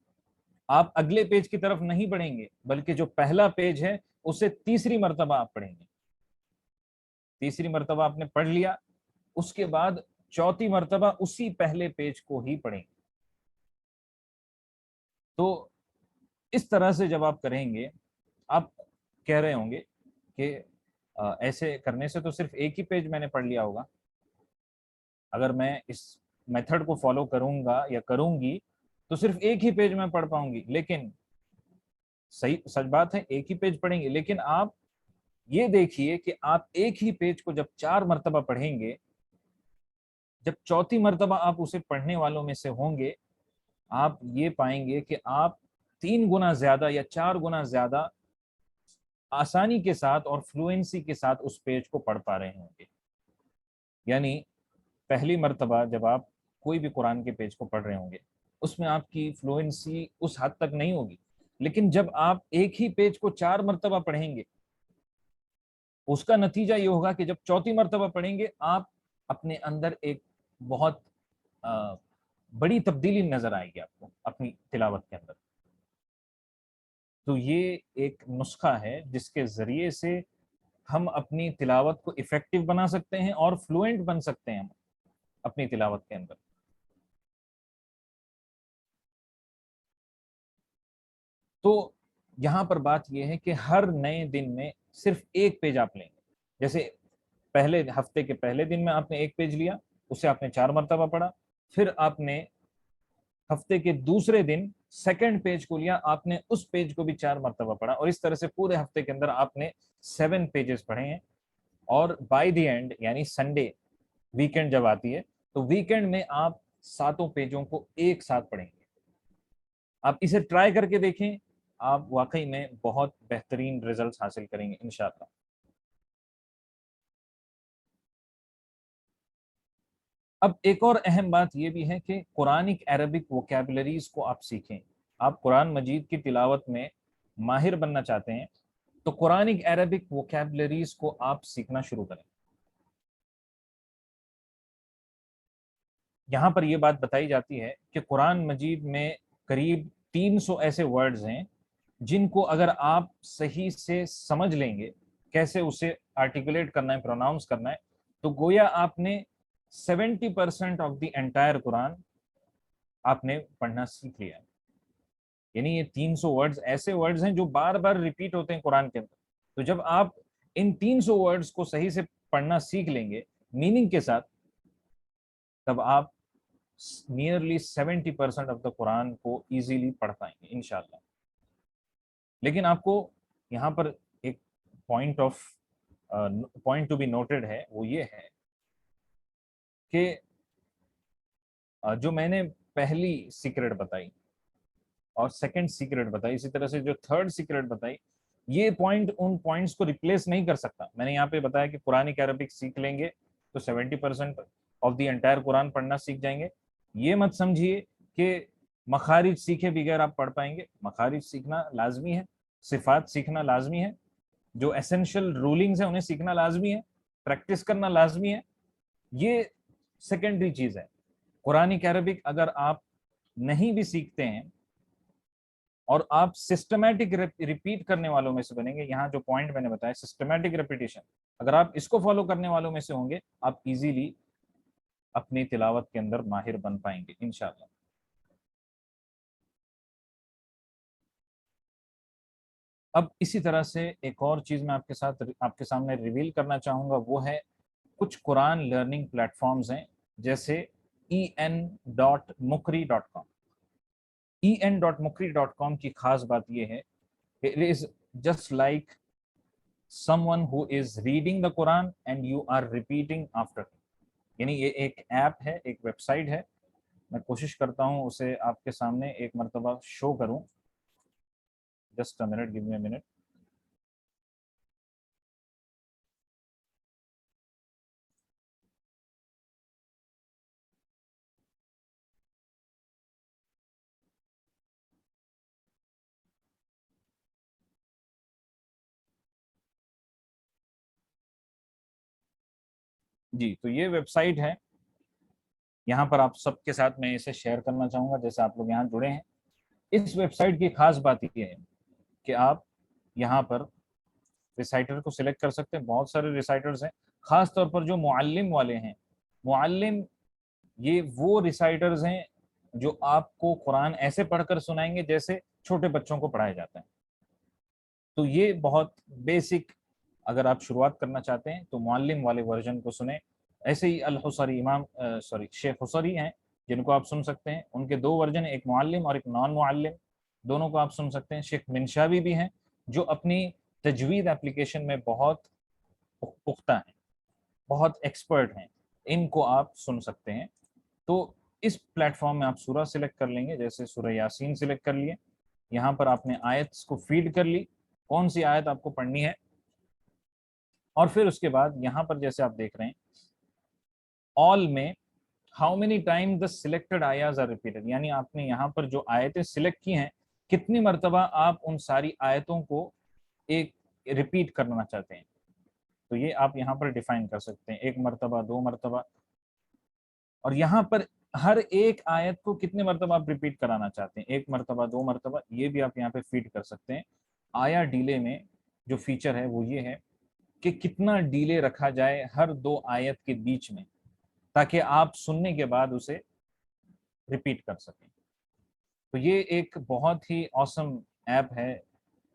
آپ اگلے پیج کی طرف نہیں پڑھیں گے, بلکہ جو پہلا پیج ہے اسے تیسری مرتبہ آپ پڑھیں گے. تیسری مرتبہ آپ نے پڑھ لیا, اس کے بعد چوتھی مرتبہ اسی پہلے پیج کو ہی پڑھیں گے. تو اس طرح سے جب آپ کریں گے, آپ کہہ رہے ہوں گے کہ ایسے کرنے سے تو صرف ایک ہی پیج میں نے پڑھ لیا ہوگا. اگر میں اس میتھڈ کو فالو کروں گا یا کروں گی تو صرف ایک ہی پیج میں پڑھ پاؤں گی. لیکن صحیح سچ بات ہے, ایک ہی پیج پڑھیں گے, لیکن آپ یہ دیکھیے کہ آپ ایک ہی پیج کو جب 4 مرتبہ پڑھیں گے, جب چوتھی مرتبہ آپ اسے پڑھنے والوں میں سے ہوں گے, آپ یہ پائیں گے کہ آپ 3 گنا زیادہ یا 4 گنا زیادہ آسانی کے ساتھ اور فلوئنسی کے ساتھ اس پیج کو پڑھ پا رہے ہوں گے. یعنی پہلی مرتبہ جب آپ کوئی بھی قرآن کے پیج کو پڑھ رہے ہوں گے اس میں آپ کی فلوئنسی اس حد تک نہیں ہوگی, لیکن جب آپ ایک ہی پیج کو 4 مرتبہ پڑھیں گے اس کا نتیجہ یہ ہوگا کہ جب چوتھی مرتبہ پڑھیں گے آپ اپنے اندر ایک بہت بڑی تبدیلی نظر آئے گی آپ کو اپنی تلاوت کے اندر. تو یہ ایک نسخہ ہے جس کے ذریعے سے ہم اپنی تلاوت کو افیکٹو بنا سکتے ہیں اور فلوئنٹ بن سکتے ہیں ہم اپنی تلاوت کے اندر. تو یہاں پر بات یہ ہے کہ ہر نئے دن میں صرف ایک پیج آپ لیں گے. جیسے پہلے ہفتے کے پہلے دن میں آپ نے ایک پیج لیا, اسے آپ نے 4 مرتبہ پڑھا, پھر آپ نے ہفتے کے دوسرے دن سیکنڈ پیج کو لیا, آپ نے اس پیج کو بھی 4 مرتبہ پڑھا, اور اس طرح سے پورے ہفتے کے اندر آپ نے 7 پیجز پڑھے ہیں. اور بائی دی اینڈ یعنی سنڈے ویکینڈ جب آتی ہے تو ویکینڈ میں آپ 7 پیجوں کو ایک ساتھ پڑھیں گے. آپ اسے ٹرائی کر کے دیکھیں, آپ واقعی میں بہت بہترین ریزلٹس حاصل کریں گے انشاءاللہ. اب ایک اور اہم بات یہ بھی ہے کہ قرآنک عربک ووکیبلریز کو آپ سیکھیں. آپ قرآن مجید کی تلاوت میں ماہر بننا چاہتے ہیں تو قرآنک عربک ووکیبلریز کو آپ سیکھنا شروع کریں. یہاں پر یہ بات بتائی جاتی ہے کہ قرآن مجید میں قریب 300 ایسے ورڈز ہیں جن کو اگر آپ صحیح سے سمجھ لیں گے کیسے اسے آرٹیکولیٹ کرنا ہے, پروناؤنس کرنا ہے, تو گویا آپ نے 70% آف دی انٹائر قرآن آپ نے پڑھنا سیکھ لیا. یعنی یہ 300 ورڈز ایسے ورڈز ہیں جو بار بار ریپیٹ ہوتے ہیں قرآن کے اندر. تو جب آپ ان 300 ورڈز کو صحیح سے پڑھنا سیکھ لیں گے میننگ کے ساتھ, تب آپ نیئرلی 70% آف دا قرآن کو ایزیلی پڑھ پائیں گے انشاءاللہ. لیکن آپ کو یہاں پر ایک پوائنٹ ٹو بی نوٹڈ ہے, وہ یہ ہے کہ جو میں نے پہلی سیکرٹ بتائی اور سیکنڈ سیکرٹ بتائی, اسی طرح سے جو تھرڈ سیکرٹ بتائی, یہ پوائنٹ ان پوائنٹس کو ریپلیس نہیں کر سکتا. میں نے یہاں پہ بتایا کہ قرآنک عربک سیکھ لیں گے تو 70% آف دی انٹائر قرآن پڑھنا سیکھ جائیں گے. یہ مت سمجھیے کہ مخارج سیکھے بغیر آپ پڑھ پائیں گے. مخارج سیکھنا لازمی ہے, صفات سیکھنا لازمی ہے, جو ایسنشل رولنگز ہیں انہیں سیکھنا لازمی ہے, پریکٹس کرنا لازمی ہے. یہ سیکنڈری چیز ہے. قرآنک عربک اگر آپ نہیں بھی سیکھتے ہیں اور آپ سسٹمیٹک ریپیٹ کرنے والوں میں سے بنیں گے، یہاں جو پوائنٹ میں نے بتایا سسٹمیٹک ریپیٹیشن، اگر آپ اس کو فالو کرنے والوں میں سے ہوں گے، آپ ایزیلی اپنی تلاوت کے اندر ماہر بن پائیں گے انشاءاللہ۔ اب اسی طرح سے ایک اور چیز میں آپ کے سامنے ریویل کرنا چاہوں گا، وہ ہے کچھ قرآن لرننگ پلیٹ فارمز ہیں، جیسے en.mukri.com۔ en.mukri.com کی خاص بات یہ ہے it is just like someone who is reading the Quran and you are repeating after him، یعنی یہ ایک ایپ ہے، ایک ویب سائٹ ہے، میں کوشش کرتا ہوں اسے آپ کے سامنے ایک مرتبہ شو کروں۔ Just a minute, give me a minute. جی، تو یہ ویب سائٹ ہے، یہاں پر آپ سب کے ساتھ میں اسے شیئر کرنا چاہوں گا جیسے آپ لوگ یہاں جڑے ہیں۔ اس ویب سائٹ کی خاص بات یہ ہے کہ آپ یہاں پر ریسائٹر کو سلیکٹ کر سکتے ہیں، بہت سارے ریسائٹرز ہیں، خاص طور پر جو معلم والے ہیں، معلم یہ وہ ریسائٹرز ہیں جو آپ کو قرآن ایسے پڑھ کر سنائیں گے جیسے چھوٹے بچوں کو پڑھائے جاتے ہیں۔ تو یہ بہت بیسک، اگر آپ شروعات کرنا چاہتے ہیں تو معلم والے ورژن کو سنیں۔ ایسے ہی الحصری شیخ حصری ہیں جن کو آپ سن سکتے ہیں، ان کے 2 ورژن، ایک معلم اور ایک نان معلم، دونوں کو آپ سن سکتے ہیں۔ شیخ منشاوی بھی ہیں جو اپنی تجوید اپلیکیشن میں بہت پختہ ہیں، بہت ایکسپرٹ ہیں، ان کو آپ سن سکتے ہیں۔ تو اس پلیٹ فارم میں آپ سورہ سلیکٹ کر لیں گے، جیسے سورہ یاسین سلیکٹ کر لیے، یہاں پر آپ نے آیتس کو فیڈ کر لی، کون سی آیت آپ کو پڑھنی ہے، اور پھر اس کے بعد یہاں پر جیسے آپ دیکھ رہے ہیں آل میں how many time the selected آیاز آر ریپیٹڈ، یعنی آپ نے یہاں پر جو آیتیں سلیکٹ کی ہیں کتنی مرتبہ آپ ان ساری آیتوں کو ایک ریپیٹ کرنا چاہتے ہیں، تو یہ آپ یہاں پر ڈیفائن کر سکتے ہیں، 1 مرتبہ، 2 مرتبہ، اور یہاں پر ہر ایک آیت کو کتنے مرتبہ آپ ریپیٹ کرانا چاہتے ہیں، 1 مرتبہ، 2 مرتبہ، یہ بھی آپ یہاں پہ فیڈ کر سکتے ہیں۔ آیا ڈیلے میں جو فیچر ہے وہ یہ ہے کہ کتنا ڈیلے رکھا جائے ہر 2 آیت کے بیچ میں، تاکہ آپ سننے کے بعد اسے ریپیٹ کر سکیں۔ تو یہ ایک بہت ہی awesome ایپ ہے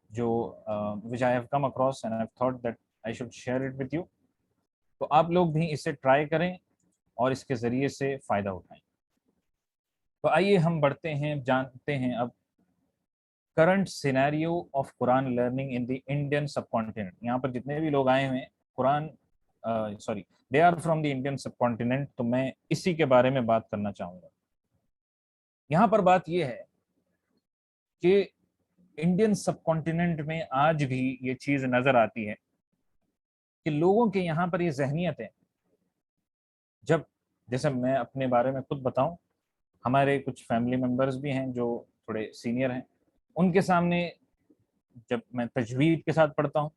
جو which I have come across and I have thought that I should share it with you۔ تو آپ لوگ بھی اسے ٹرائی کریں اور اس کے ذریعے سے فائدہ اٹھائیں۔ تو آئیے ہم بڑھتے ہیں، جانتے ہیں اب current scenario of Quran learning in the Indian subcontinent. یہاں پر جتنے بھی لوگ آئے ہوئے ہیں Quran they are from the Indian subcontinent, تو میں اسی کے بارے میں بات کرنا چاہوں گا۔ یہاں پر بات یہ ہے کہ انڈین سب کانٹیننٹ میں آج بھی یہ چیز نظر آتی ہے کہ لوگوں کے یہاں پر یہ ذہنیت ہے، جب جیسے میں اپنے بارے میں خود بتاؤں، ہمارے کچھ فیملی ممبرز بھی ہیں جو تھوڑے سینئر ہیں، ان کے سامنے جب میں تجوید کے ساتھ پڑھتا ہوں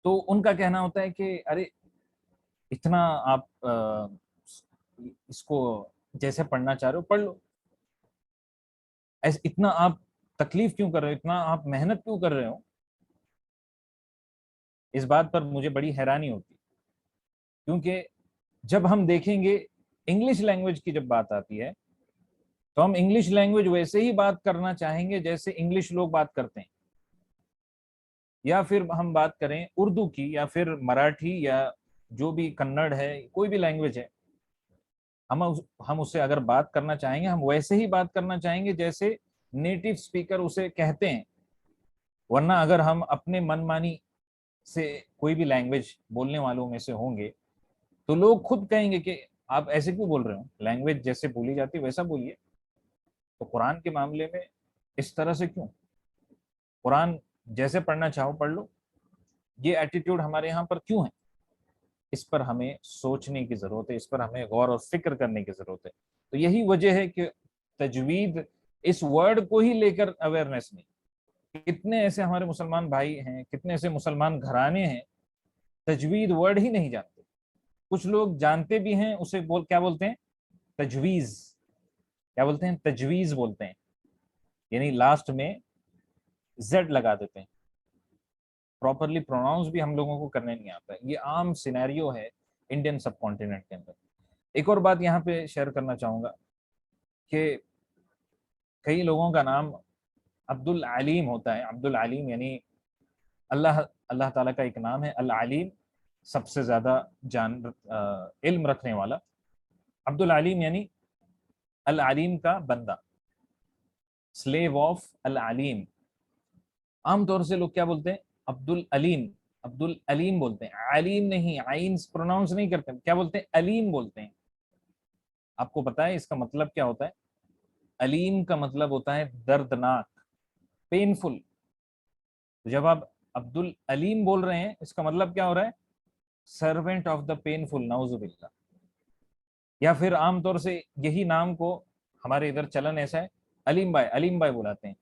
تو ان کا کہنا ہوتا ہے کہ ارے اتنا آپ اس کو جیسے پڑھنا چاہ رہے ہو پڑھ لو، اتنا آپ تکلیف کیوں کر رہے ہو، اتنا آپ محنت کیوں کر رہے ہو۔ اس بات پر مجھے بڑی حیرانی ہوتی، کیونکہ جب ہم دیکھیں گے انگلش لینگویج کی جب بات آتی ہے تو ہم انگلش لینگویج ویسے ہی بات کرنا چاہیں گے جیسے انگلش لوگ بات کرتے ہیں، یا پھر ہم بات کریں اردو کی، یا پھر مراٹھی، یا جو بھی کنڑ ہے، کوئی بھی لینگویج ہے، ہم اسے اگر بات کرنا چاہیں گے ہم ویسے ہی بات کرنا چاہیں گے جیسے نیٹو سپیکر اسے کہتے ہیں۔ ورنہ اگر ہم اپنے من مانی سے کوئی بھی لینگویج بولنے والوں میں سے ہوں گے تو لوگ خود کہیں گے کہ آپ ایسے کیوں بول رہے ہو، لینگویج جیسے بولی جاتی ویسا بولیے۔ تو قرآن کے معاملے میں اس طرح سے کیوں، قرآن جیسے پڑھنا چاہو پڑھ لو، یہ ایٹیٹیوڈ ہمارے یہاں پر کیوں ہے؟ اس پر ہمیں سوچنے کی ضرورت ہے، اس پر ہمیں غور و فکر کرنے کی ضرورت ہے۔ تو یہی وجہ ہے کہ تجوید اس ورڈ کو ہی لے کر اویئرنیس نہیں، کتنے ایسے ہمارے مسلمان بھائی ہیں، کتنے ایسے مسلمان گھرانے ہیں تجوید ورڈ ہی نہیں جانتے، کچھ لوگ جانتے بھی ہیں اسے کیا بولتے ہیں تجویز کیا بولتے ہیں؟ تجویز بولتے ہیں، یعنی لاسٹ میں زیڈ لگا دیتے ہیں. پراپرلی پروناؤنس بھی ہم لوگوں کو کرنے نہیں آتا ہے. یہ عام سینیریو ہے انڈین سب کانٹیننٹ کے اندر. ایک اور بات یہاں پہ شیئر کرنا چاہوں گا کہ کئی لوگوں کا نام عبد العلیم ہوتا ہے. عبد العلیم یعنی اللہ تعالیٰ کا ایک نام ہے العلیم، سب سے زیادہ علم رکھنے والا. عبد العلیم یعنی العلیم کا بندہ، سلیو آف العلیم. عام طور سے لوگ کیا بولتے ہیں؟ عبد العلیم. عبد العلیم بولتے ہیں، علیم نہیں، عین پروناؤنس نہیں کرتے. کیا بولتے ہیں؟ علیم بولتے ہیں. آپ کو پتا ہے اس کا مطلب کیا ہوتا ہے؟ علیم کا مطلب ہوتا ہے دردناک، پینفل. جب آپ عبد العلیم بول رہے ہیں اس کا مطلب کیا ہو رہا ہے؟ سرونٹ آف دا پینفل، نعوذ باللہ. یا پھر عام طور سے یہی نام کو ہمارے ادھر چلن ایسا ہے، علیم بھائی، علیم بھائی بلاتے ہیں.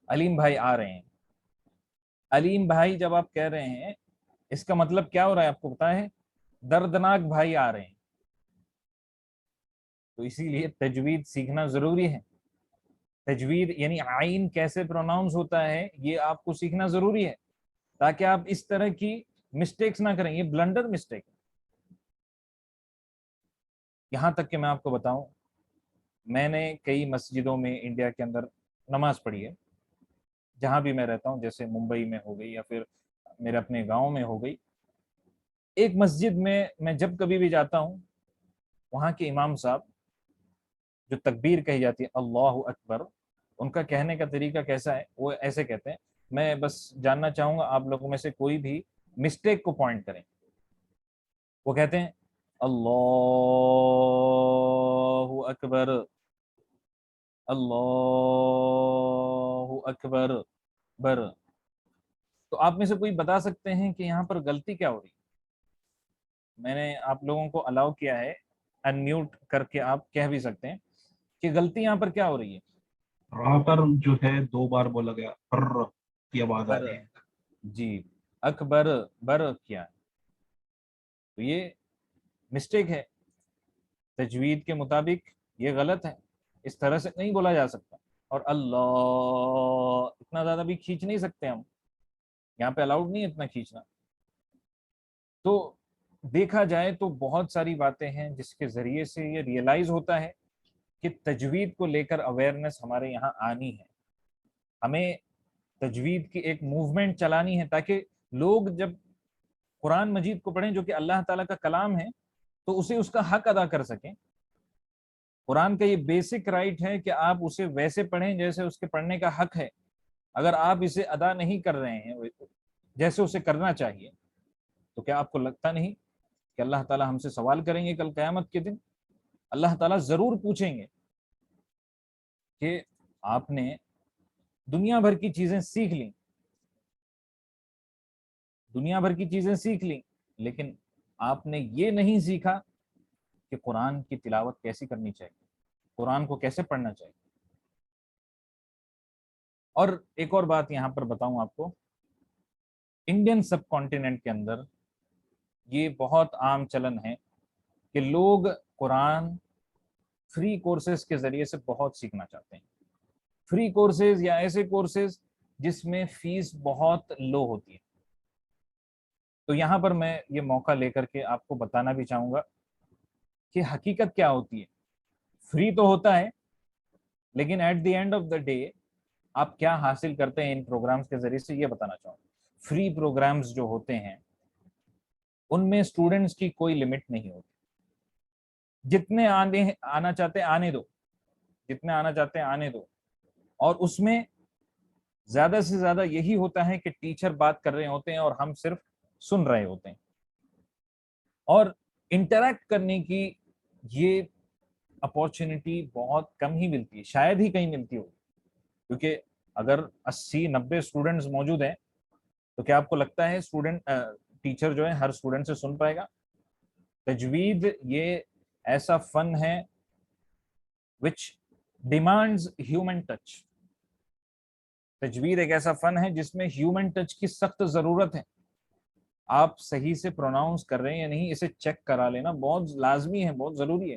علیم بھائی آ رہے ہیں. علیم بھائی جب آپ کہہ رہے ہیں اس کا مطلب کیا ہو رہا ہے آپ کو پتا ہے؟ دردناک بھائی آ رہے ہیں. تو اسی لیے تجوید سیکھنا ضروری ہے. تجوید یعنی عین کیسے پروناؤنس ہوتا ہے یہ آپ کو سیکھنا ضروری ہے تاکہ آپ اس طرح کی مسٹیکس نہ کریں. یہ بلنڈر مسٹیک. یہاں تک کہ میں آپ کو بتاؤں، میں نے کئی مسجدوں میں انڈیا کے اندر نماز پڑھی ہے، جہاں بھی میں رہتا ہوں، جیسے ممبئی میں ہو گئی یا پھر میرے اپنے گاؤں میں ہو گئی. ایک مسجد میں جب کبھی بھی جاتا ہوں، وہاں کے امام صاحب جو تکبیر کہی جاتی ہے اللہ اکبر، ان کا کہنے کا طریقہ کیسا ہے؟ وہ ایسے کہتے ہیں. میں بس جاننا چاہوں گا آپ لوگوں میں سے کوئی بھی مسٹیک کو پوائنٹ کریں. وہ کہتے ہیں اللہ اکبر، اللہ اکبر بر. تو آپ میں سے کوئی بتا سکتے ہیں کہ یہاں پر غلطی کیا ہو رہی ہے؟ میں نے آپ لوگوں کو الاؤ کیا ہے ان میوٹ کر کے، آپ کہہ بھی سکتے ہیں کہ غلطی یہاں پر کیا ہو رہی ہے. وہاں پر جو ہے 2 بار بولا گیا، پر کی آواز آ بر، رہی ہے. جی، اکبر بر کیا. تو یہ مسٹیک ہے، تجوید کے مطابق یہ غلط ہے. اس طرح سے نہیں بولا جا سکتا. اور اللہ اتنا زیادہ بھی کھینچ نہیں سکتے ہم، یہاں پہ الاؤڈ نہیں ہے اتنا کھینچنا. تو دیکھا جائے تو بہت ساری باتیں ہیں جس کے ذریعے سے یہ ریئلائز ہوتا ہے کہ تجوید کو لے کر اویئرنیس ہمارے یہاں آنی ہے. ہمیں تجوید کی ایک موومنٹ چلانی ہے تاکہ لوگ جب قرآن مجید کو پڑھیں جو کہ اللہ تعالیٰ کا کلام ہے تو اسے اس کا حق ادا کر سکیں. قرآن کا یہ بیسک رائٹ ہے کہ آپ اسے ویسے پڑھیں جیسے اس کے پڑھنے کا حق ہے. اگر آپ اسے ادا نہیں کر رہے ہیں جیسے اسے کرنا چاہیے تو کیا آپ کو لگتا نہیں کہ اللہ تعالیٰ ہم سے سوال کریں گے کل قیامت کے دن؟ اللہ تعالیٰ ضرور پوچھیں گے کہ آپ نے دنیا بھر کی چیزیں سیکھ لیں، دنیا بھر کی چیزیں سیکھ لیں، لیکن آپ نے یہ نہیں سیکھا کہ قرآن کی تلاوت کیسی کرنی چاہیے، قرآن کو کیسے پڑھنا چاہیے. اور ایک اور بات یہاں پر بتاؤں آپ کو، انڈین سب کانٹیننٹ کے اندر یہ بہت عام چلن ہے کہ لوگ قرآن فری کورسز کے ذریعے سے بہت سیکھنا چاہتے ہیں. فری کورسز یا ایسے کورسز جس میں فیس بہت لو ہوتی ہے. تو یہاں پر میں یہ موقع لے کر کے آپ کو بتانا بھی چاہوں گا کہ حقیقت کیا ہوتی ہے. فری تو ہوتا ہے لیکن at the end of the day آپ کیا حاصل کرتے ہیں ان پروگرامز کے ذریعے سے یہ بتانا چاہوں گا. فری پروگرامز جو ہوتے ہیں ان میں اسٹوڈنٹس کی کوئی لمٹ نہیں ہوتی. جتنے آنا چاہتے ہیں آنے دو، جتنے آنا چاہتے ہیں آنے دو. اور اس میں زیادہ سے زیادہ یہی ہوتا ہے کہ ٹیچر بات کر رہے ہوتے ہیں اور ہم صرف سن رہے ہوتے ہیں، اور انٹریکٹ کرنے کی یہ اپورچونٹی بہت کم ہی ملتی ہے، شاید ہی کہیں ملتی ہو. کیونکہ اگر 80-90 اسٹوڈنٹس موجود ہیں تو کیا آپ کو لگتا ہے ٹیچر جو ہے ہر اسٹوڈنٹ سے سن پائے گا؟ تجوید یہ ایسا فن ہے which demands human touch. تجوید ایک ایسا فن ہے جس میں ہیومن ٹچ کی سخت ضرورت ہے. آپ صحیح سے پروناؤنس کر رہے ہیں یا نہیں اسے چیک کرا لینا بہت لازمی ہے، بہت ضروری ہے.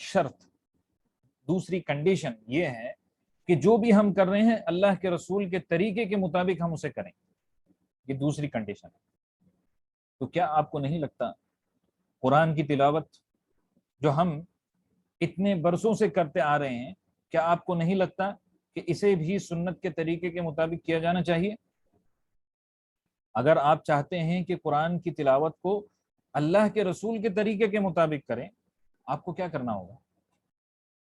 شرط، دوسری کنڈیشن یہ ہے کہ جو بھی ہم کر رہے ہیں اللہ کے رسول کے طریقے کے مطابق ہم اسے کریں، یہ دوسری کنڈیشن ہے۔ تو کیا آپ کو نہیں لگتا قرآن کی تلاوت جو ہم اتنے برسوں سے کرتے آ رہے ہیں، کیا آپ کو نہیں لگتا کہ اسے بھی سنت کے طریقے کے مطابق کیا جانا چاہیے؟ اگر آپ چاہتے ہیں کہ قرآن کی تلاوت کو اللہ کے رسول کے طریقے کے مطابق کریں، آپ کو کیا کرنا ہوگا؟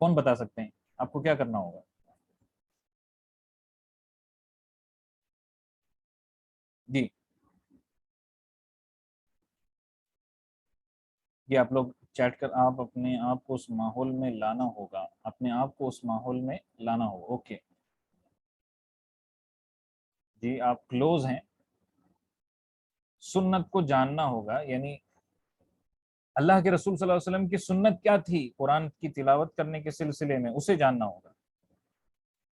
کون بتا سکتے ہیں آپ کو کیا کرنا ہوگا؟ جی یہ آپ لوگ چیٹ کر، آپ اپنے آپ کو اس ماحول میں لانا ہوگا، اپنے آپ کو اس ماحول میں لانا ہوگا۔ اوکے جی آپ کلوز ہیں، سنت کو جاننا ہوگا، یعنی اللہ کے رسول صلی اللہ علیہ وسلم کی سنت کیا تھی قرآن کی تلاوت کرنے کے سلسلے میں، اسے جاننا ہوگا۔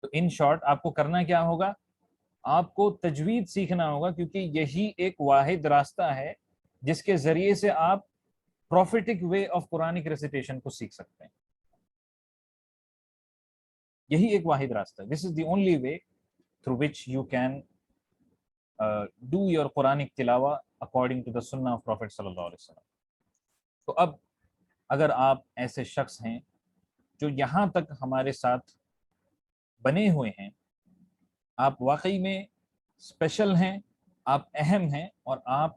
تو ان شارٹ آپ کو کرنا کیا ہوگا؟ آپ کو تجوید سیکھنا ہوگا، کیونکہ یہی ایک واحد راستہ ہے جس کے ذریعے سے آپ prophetic way of Quranic recitation کو سیکھ سکتے ہیں۔ یہی ایک واحد راستہ ہے، this is the only way through which you can do your Quranic تلاوہ اکارڈنگ ٹو دا سنہ آف پروفیٹ صلی اللہ علیہ وسلم۔ تو اب اگر آپ ایسے شخص ہیں جو یہاں تک ہمارے ساتھ بنے ہوئے ہیں، آپ واقعی میں اسپیشل ہیں، آپ اہم ہیں، اور آپ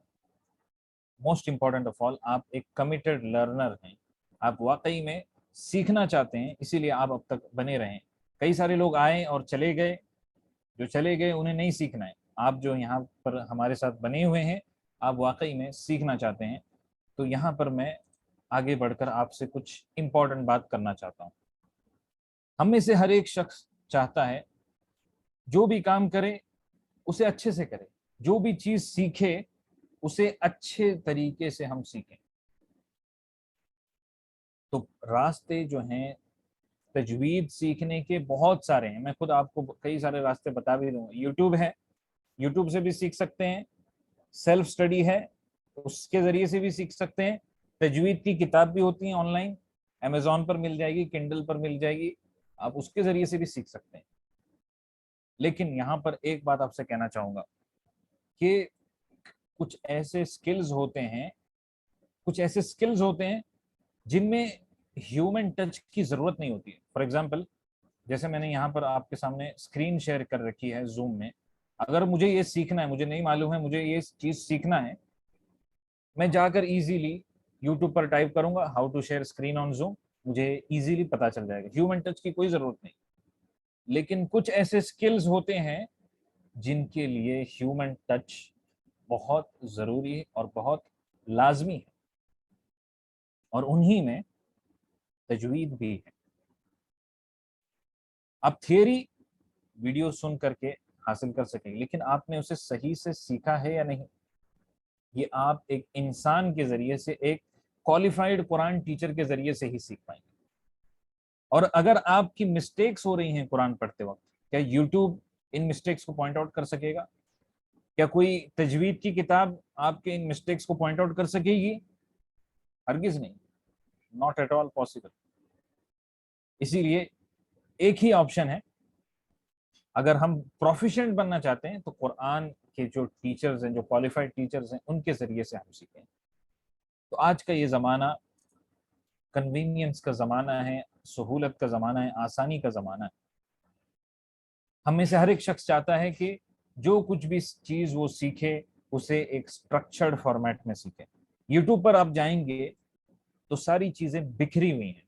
موسٹ امپورٹنٹ آف آل آپ ایک کمیٹڈ لرنر ہیں، آپ واقعی میں سیکھنا چاہتے ہیں، اسی لیے آپ اب تک بنے رہیں۔ کئی سارے لوگ آئے اور چلے گئے، جو چلے گئے انہیں نہیں سیکھنا ہے۔ آپ جو یہاں پر ہمارے ساتھ بنے ہوئے ہیں، آپ واقعی میں سیکھنا چاہتے ہیں۔ تو یہاں پر میں آگے بڑھ کر آپ سے کچھ امپورٹنٹ بات کرنا چاہتا ہوں۔ ہم میں سے ہر ایک شخص چاہتا ہے جو بھی کام کرے اسے اچھے سے کرے، جو بھی چیز سیکھے اسے اچھے طریقے سے ہم سیکھیں۔ تو راستے جو ہیں تجوید سیکھنے کے بہت سارے ہیں، میں خود آپ کو کئی سارے راستے بتا بھی دوں گا۔ یوٹیوب ہے، یوٹیوب سے بھی سیکھ سکتے ہیں، سیلف اسٹڈی ہے اس کے ذریعے سے بھی سیکھ سکتے ہیں، تجوید کی کتاب بھی ہوتی ہیں آن لائن، امیزون پر مل جائے گی، کنڈل پر مل جائے گی، آپ اس کے ذریعے سے بھی سیکھ سکتے ہیں۔ لیکن یہاں پر ایک بات آپ سے کہنا چاہوں گا کہ کچھ ایسے سکلز ہوتے ہیں، کچھ ایسے سکلز ہوتے ہیں جن میں ہیومن ٹچ کی ضرورت نہیں ہوتی ہے۔ فار ایگزامپل جیسے میں نے یہاں پر آپ کے سامنے اسکرین شیئر کر رکھی ہے زوم میں، اگر مجھے یہ سیکھنا ہے، مجھے نہیں معلوم ہے، مجھے یہ چیز سیکھنا ہے، میں جا کر ایزیلی یوٹیوب پر ٹائپ کروں گا how to share screen on Zoom, مجھے ایزیلی پتا چل جائے گا، ہیومن ٹچ کی کوئی ضرورت نہیں۔ لیکن کچھ ایسے سکلز ہوتے ہیں جن کے لیے ہیومن ٹچ بہت ضروری ہے اور بہت لازمی ہے، اور انہی میں تجوید بھی ہے۔ آپ تھیوری ویڈیو سن کر کے حاصل کر سکیں، لیکن آپ نے اسے صحیح سے سیکھا ہے یا نہیں، یہ آپ ایک انسان کے ذریعے سے، ایک کوالیفائڈ قرآن ٹیچر کے ذریعے سے ہی سیکھ پائیں گے۔ اور اگر آپ کی مسٹیکس ہو رہی ہیں قرآن پڑھتے وقت، کیا یوٹیوب ان مسٹیکس کو پوائنٹ آؤٹ کر سکے گا؟ کیا کوئی تجوید کی کتاب آپ کے ان مسٹیکس کو پوائنٹ آؤٹ کر سکے گی؟ ہرگز نہیں، ناٹ ایٹ آل پاسبل۔ اسی لیے ایک ہی آپشن ہے، اگر ہم پروفیشنٹ بننا چاہتے ہیں تو قرآن کے جو ٹیچرز ہیں، جو کوالیفائڈ ٹیچرز ہیں، ان کے ذریعے سے ہم سیکھیں۔ تو آج کا یہ زمانہ کنوینئنس کا زمانہ ہے، سہولت کا زمانہ ہے، آسانی کا زمانہ ہے۔ ہم میں سے ہر ایک شخص چاہتا ہے کہ جو کچھ بھی چیز وہ سیکھے اسے ایک سٹرکچرڈ فارمیٹ میں سیکھے۔ یوٹیوب پر آپ جائیں گے تو ساری چیزیں بکھری ہوئی ہیں،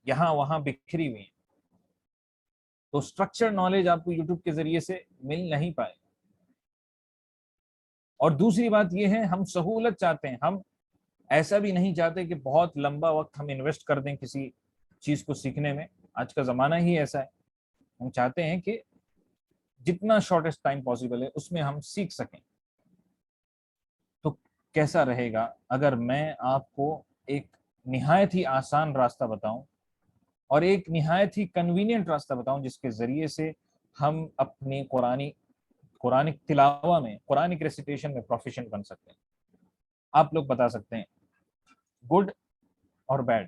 یہاں وہاں بکھری ہوئی ہیں، تو سٹرکچرڈ نالج آپ کو یوٹیوب کے ذریعے سے مل نہیں پائے۔ اور دوسری بات یہ ہے، ہم سہولت چاہتے ہیں، ہم ایسا بھی نہیں چاہتے کہ بہت لمبا وقت ہم انویسٹ کر دیں کسی چیز کو سیکھنے میں، آج کا زمانہ ہی ایسا ہے۔ ہم چاہتے ہیں کہ جتنا شارٹیسٹ ٹائم پاسبل ہے اس میں ہم سیکھ سکیں۔ تو کیسا رہے گا اگر میں آپ کو ایک نہایت ہی آسان راستہ بتاؤں اور ایک نہایت ہی کنوینئنٹ راستہ بتاؤں جس کے ذریعے سے ہم اپنی قرآنک تلاوہ میں، قرآنک ریسیٹیشن میں پروفیشنٹ بن سکتے ہیں؟ آپ لوگ بتا سکتے ہیں گڈ اور بیڈ،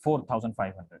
4500।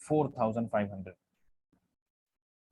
4500।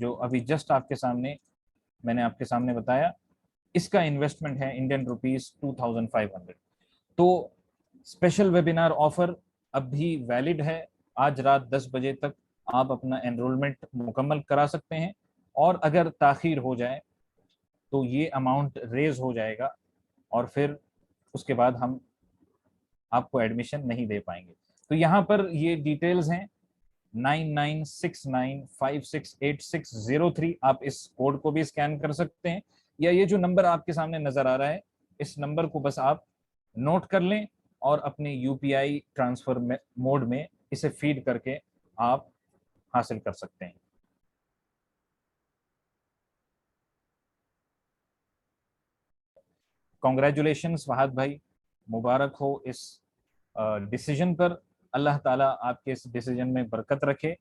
جو ابھی جسٹ آپ کے سامنے میں نے آپ کے سامنے بتایا، اس کا انویسٹمنٹ ہے انڈین روپیز 2500. تو اسپیشل ویبینار آفر اب بھی ویلڈ ہے. آج رات 10 بجے تک آپ اپنا انرولمنٹ مکمل کرا سکتے ہیں، اور اگر تاخیر ہو جائے تو یہ اماؤنٹ ریز ہو جائے گا، اور پھر اس کے بعد ہم آپ کو ایڈمیشن نہیں دے پائیں گے. تو یہاں پر یہ ڈیٹیلز ہیں 9969568603. آپ اس کوڈ کو بھی اسکین کر سکتے ہیں، یا یہ جو نمبر آپ کے سامنے نظر آ رہا ہے اس نمبر کو بس آپ نوٹ کر لیں اور اپنے یو پی آئی ٹرانسفر موڈ میں اسے فیڈ کر کے آپ حاصل کر سکتے ہیں. کانگریچولیشنس فہد بھائی، مبارک ہو اس ڈیسیجن پر. اللہ تعالیٰ آپ کے اس ڈیسیجن میں برکت رکھے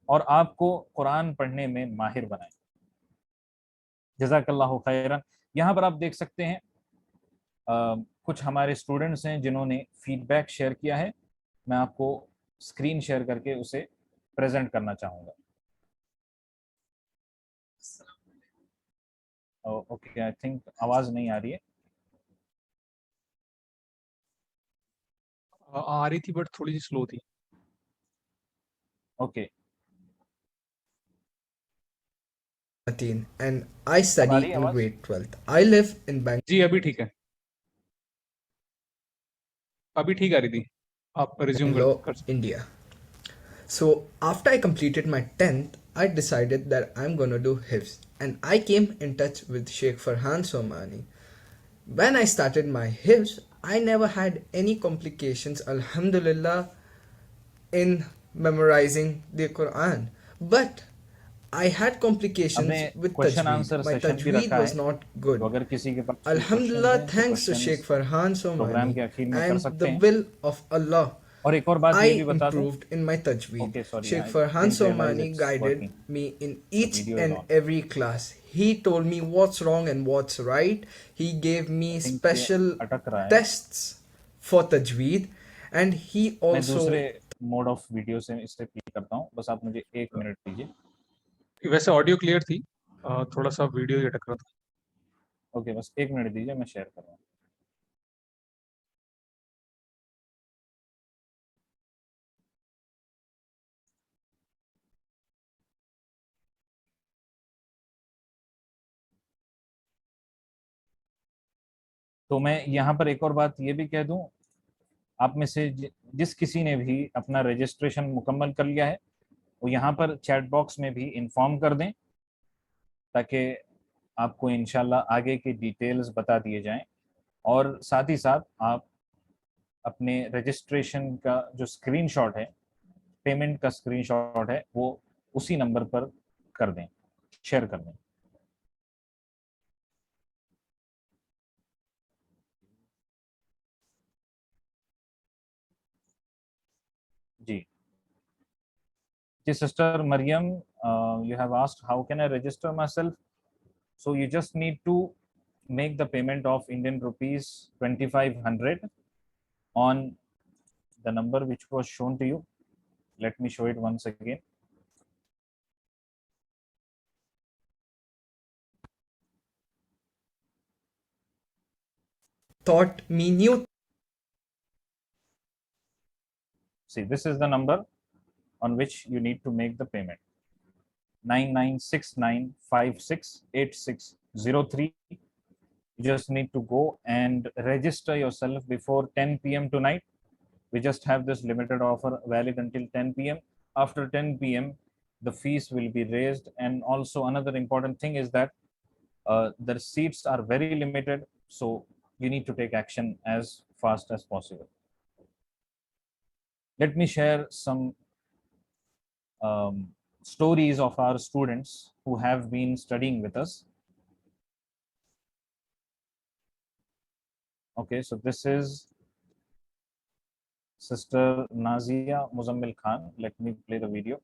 اور آپ کو قرآن پڑھنے میں ماہر بنائے. جزاک اللہ خیرا. یہاں پر آپ دیکھ سکتے ہیں کچھ ہمارے اسٹوڈنٹس ہیں جنہوں نے فیڈ بیک شیئر کیا ہے. میں آپ کو اسکرین شیئر کر کے اسے پریزنٹ کرنا چاہوں گا. اوکے، آئی تھنک آواز نہیں آ رہی ہے. آ رہی تھی بٹ تھوڑی سی سلو تھی. اوکے، and I study ہماری in آواز grade 12th. I live in Bangalore. جی ابھی ٹھیک ہے، ابھی ٹھیک آ رہی تھی. آپ ریزیوم کر سکتے. India. So after I completed my 10th, I decided that I'm gonna do Hifz, and I came in touch with Sheikh Farhan Somani. When I started my Hifz, I never had any complications, alhamdulillah, in memorizing the Quran. But I had ہم complications نے with question tajweed. Answer My session بھی tajweed رکھا was ہے، not تو good. اگر کسی کے پاس کوئی کوشچنز Alhamdulillah, ہیں تو thanks to questions Sheikh Farhan program Somani کے اخیر میں کر and سکتے the ہیں. will of Allah, اور ایک اور بات I یہ بھی بتا دوں. improved in my tajweed. Okay sorry, Sheikh I Farhan ڈidn't realize Somani it's guided working. me in The each video is and on. every class. He told me what's wrong and what's right. He gave me I think یہ special اٹک رہا ہے. tests for tajweed, and he میں دوسرے also mood of video سے اس سے click کرتا ہوں، بس آپ مجھے 1 منٹ دیجیے. ویسے آڈیو کلیئر تھی، تھوڑا سا ویڈیو ہی اٹک رہا تھا. اوکے، بس 1 منٹ دیجیے، میں شیئر کر رہا ہوں. تو میں یہاں پر ایک اور بات یہ بھی کہہ دوں، آپ میں سے جس کسی نے بھی اپنا رجسٹریشن مکمل کر لیا ہے وہ یہاں پر چیٹ باکس میں بھی انفارم کر دیں، تاکہ آپ کو انشاءاللہ آگے کے ڈیٹیلز بتا دیے جائیں. اور ساتھ ہی ساتھ آپ اپنے رجسٹریشن کا جو اسکرین شاٹ ہے، پیمنٹ کا اسکرین شاٹ ہے، وہ اسی نمبر پر کر دیں، شیئر کر دیں. جی sister Maryam, you have asked how can I register myself. So you just need to make the payment of Indian rupees 2500 on the number which was shown to you. Let me show it once again. taught me new. See, this is the number on which you need to make the payment. 9969568603. You just need to go and register yourself before 10 p.m. tonight. We just have this limited offer valid until 10 p.m. After 10 p.m., the fees will be raised. And also another important thing is that the seats are very limited, so you need to take action as fast as possible. Let me share some stories of our students who have been studying with us. Okay, so this is Sister Nazia Muzammil Khan. Let me play the video.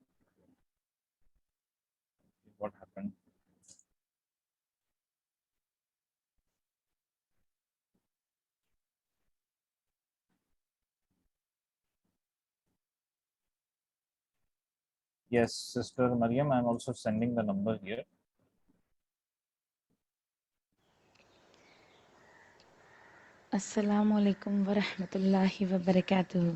What happened? Yes, Sister Maryam, I'm also sending the number here. Assalamu alaikum wa rahmatullahi wa barakatuh.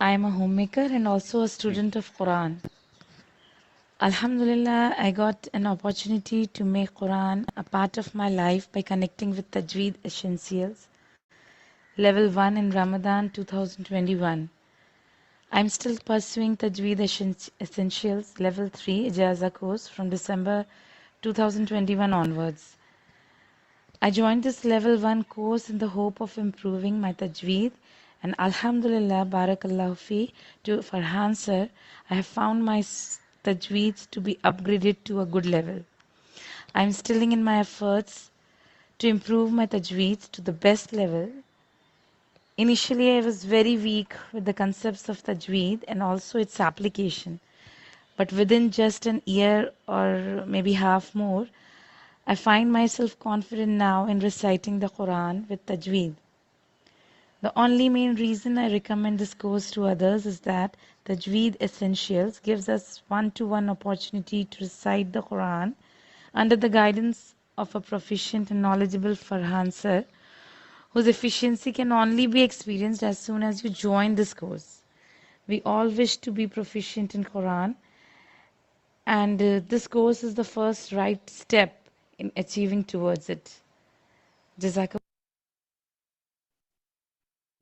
I am a homemaker and also a student of Quran. Alhamdulillah, I got an opportunity to make Quran a part of my life by connecting with Tajweed Essentials, Level 1 in Ramadan 2021. I'm still pursuing Tajweed Essentials Level 3 Ijaza course from December 2021 onwards. I joined this Level 1 course in the hope of improving my Tajweed, and Alhamdulillah, Barakallahu Fi, to Farhan sir, I have found my Tajweed to be upgraded to a good level. I am still in my efforts to improve my Tajweed to the best level. Initially, I was very weak with the concepts of Tajweed and also its application. But within just an year or maybe half more, I find myself confident now in reciting the Quran with Tajweed. The only main reason I recommend this course to others is that Tajweed Essentials gives us one-to-one opportunity to recite the Quran under the guidance of a proficient and knowledgeable Farhan sir, whose efficiency can only be experienced as soon as you join this course. We all wish to be proficient in Quran, and this course is the first right step in achieving towards it. Jazakallah.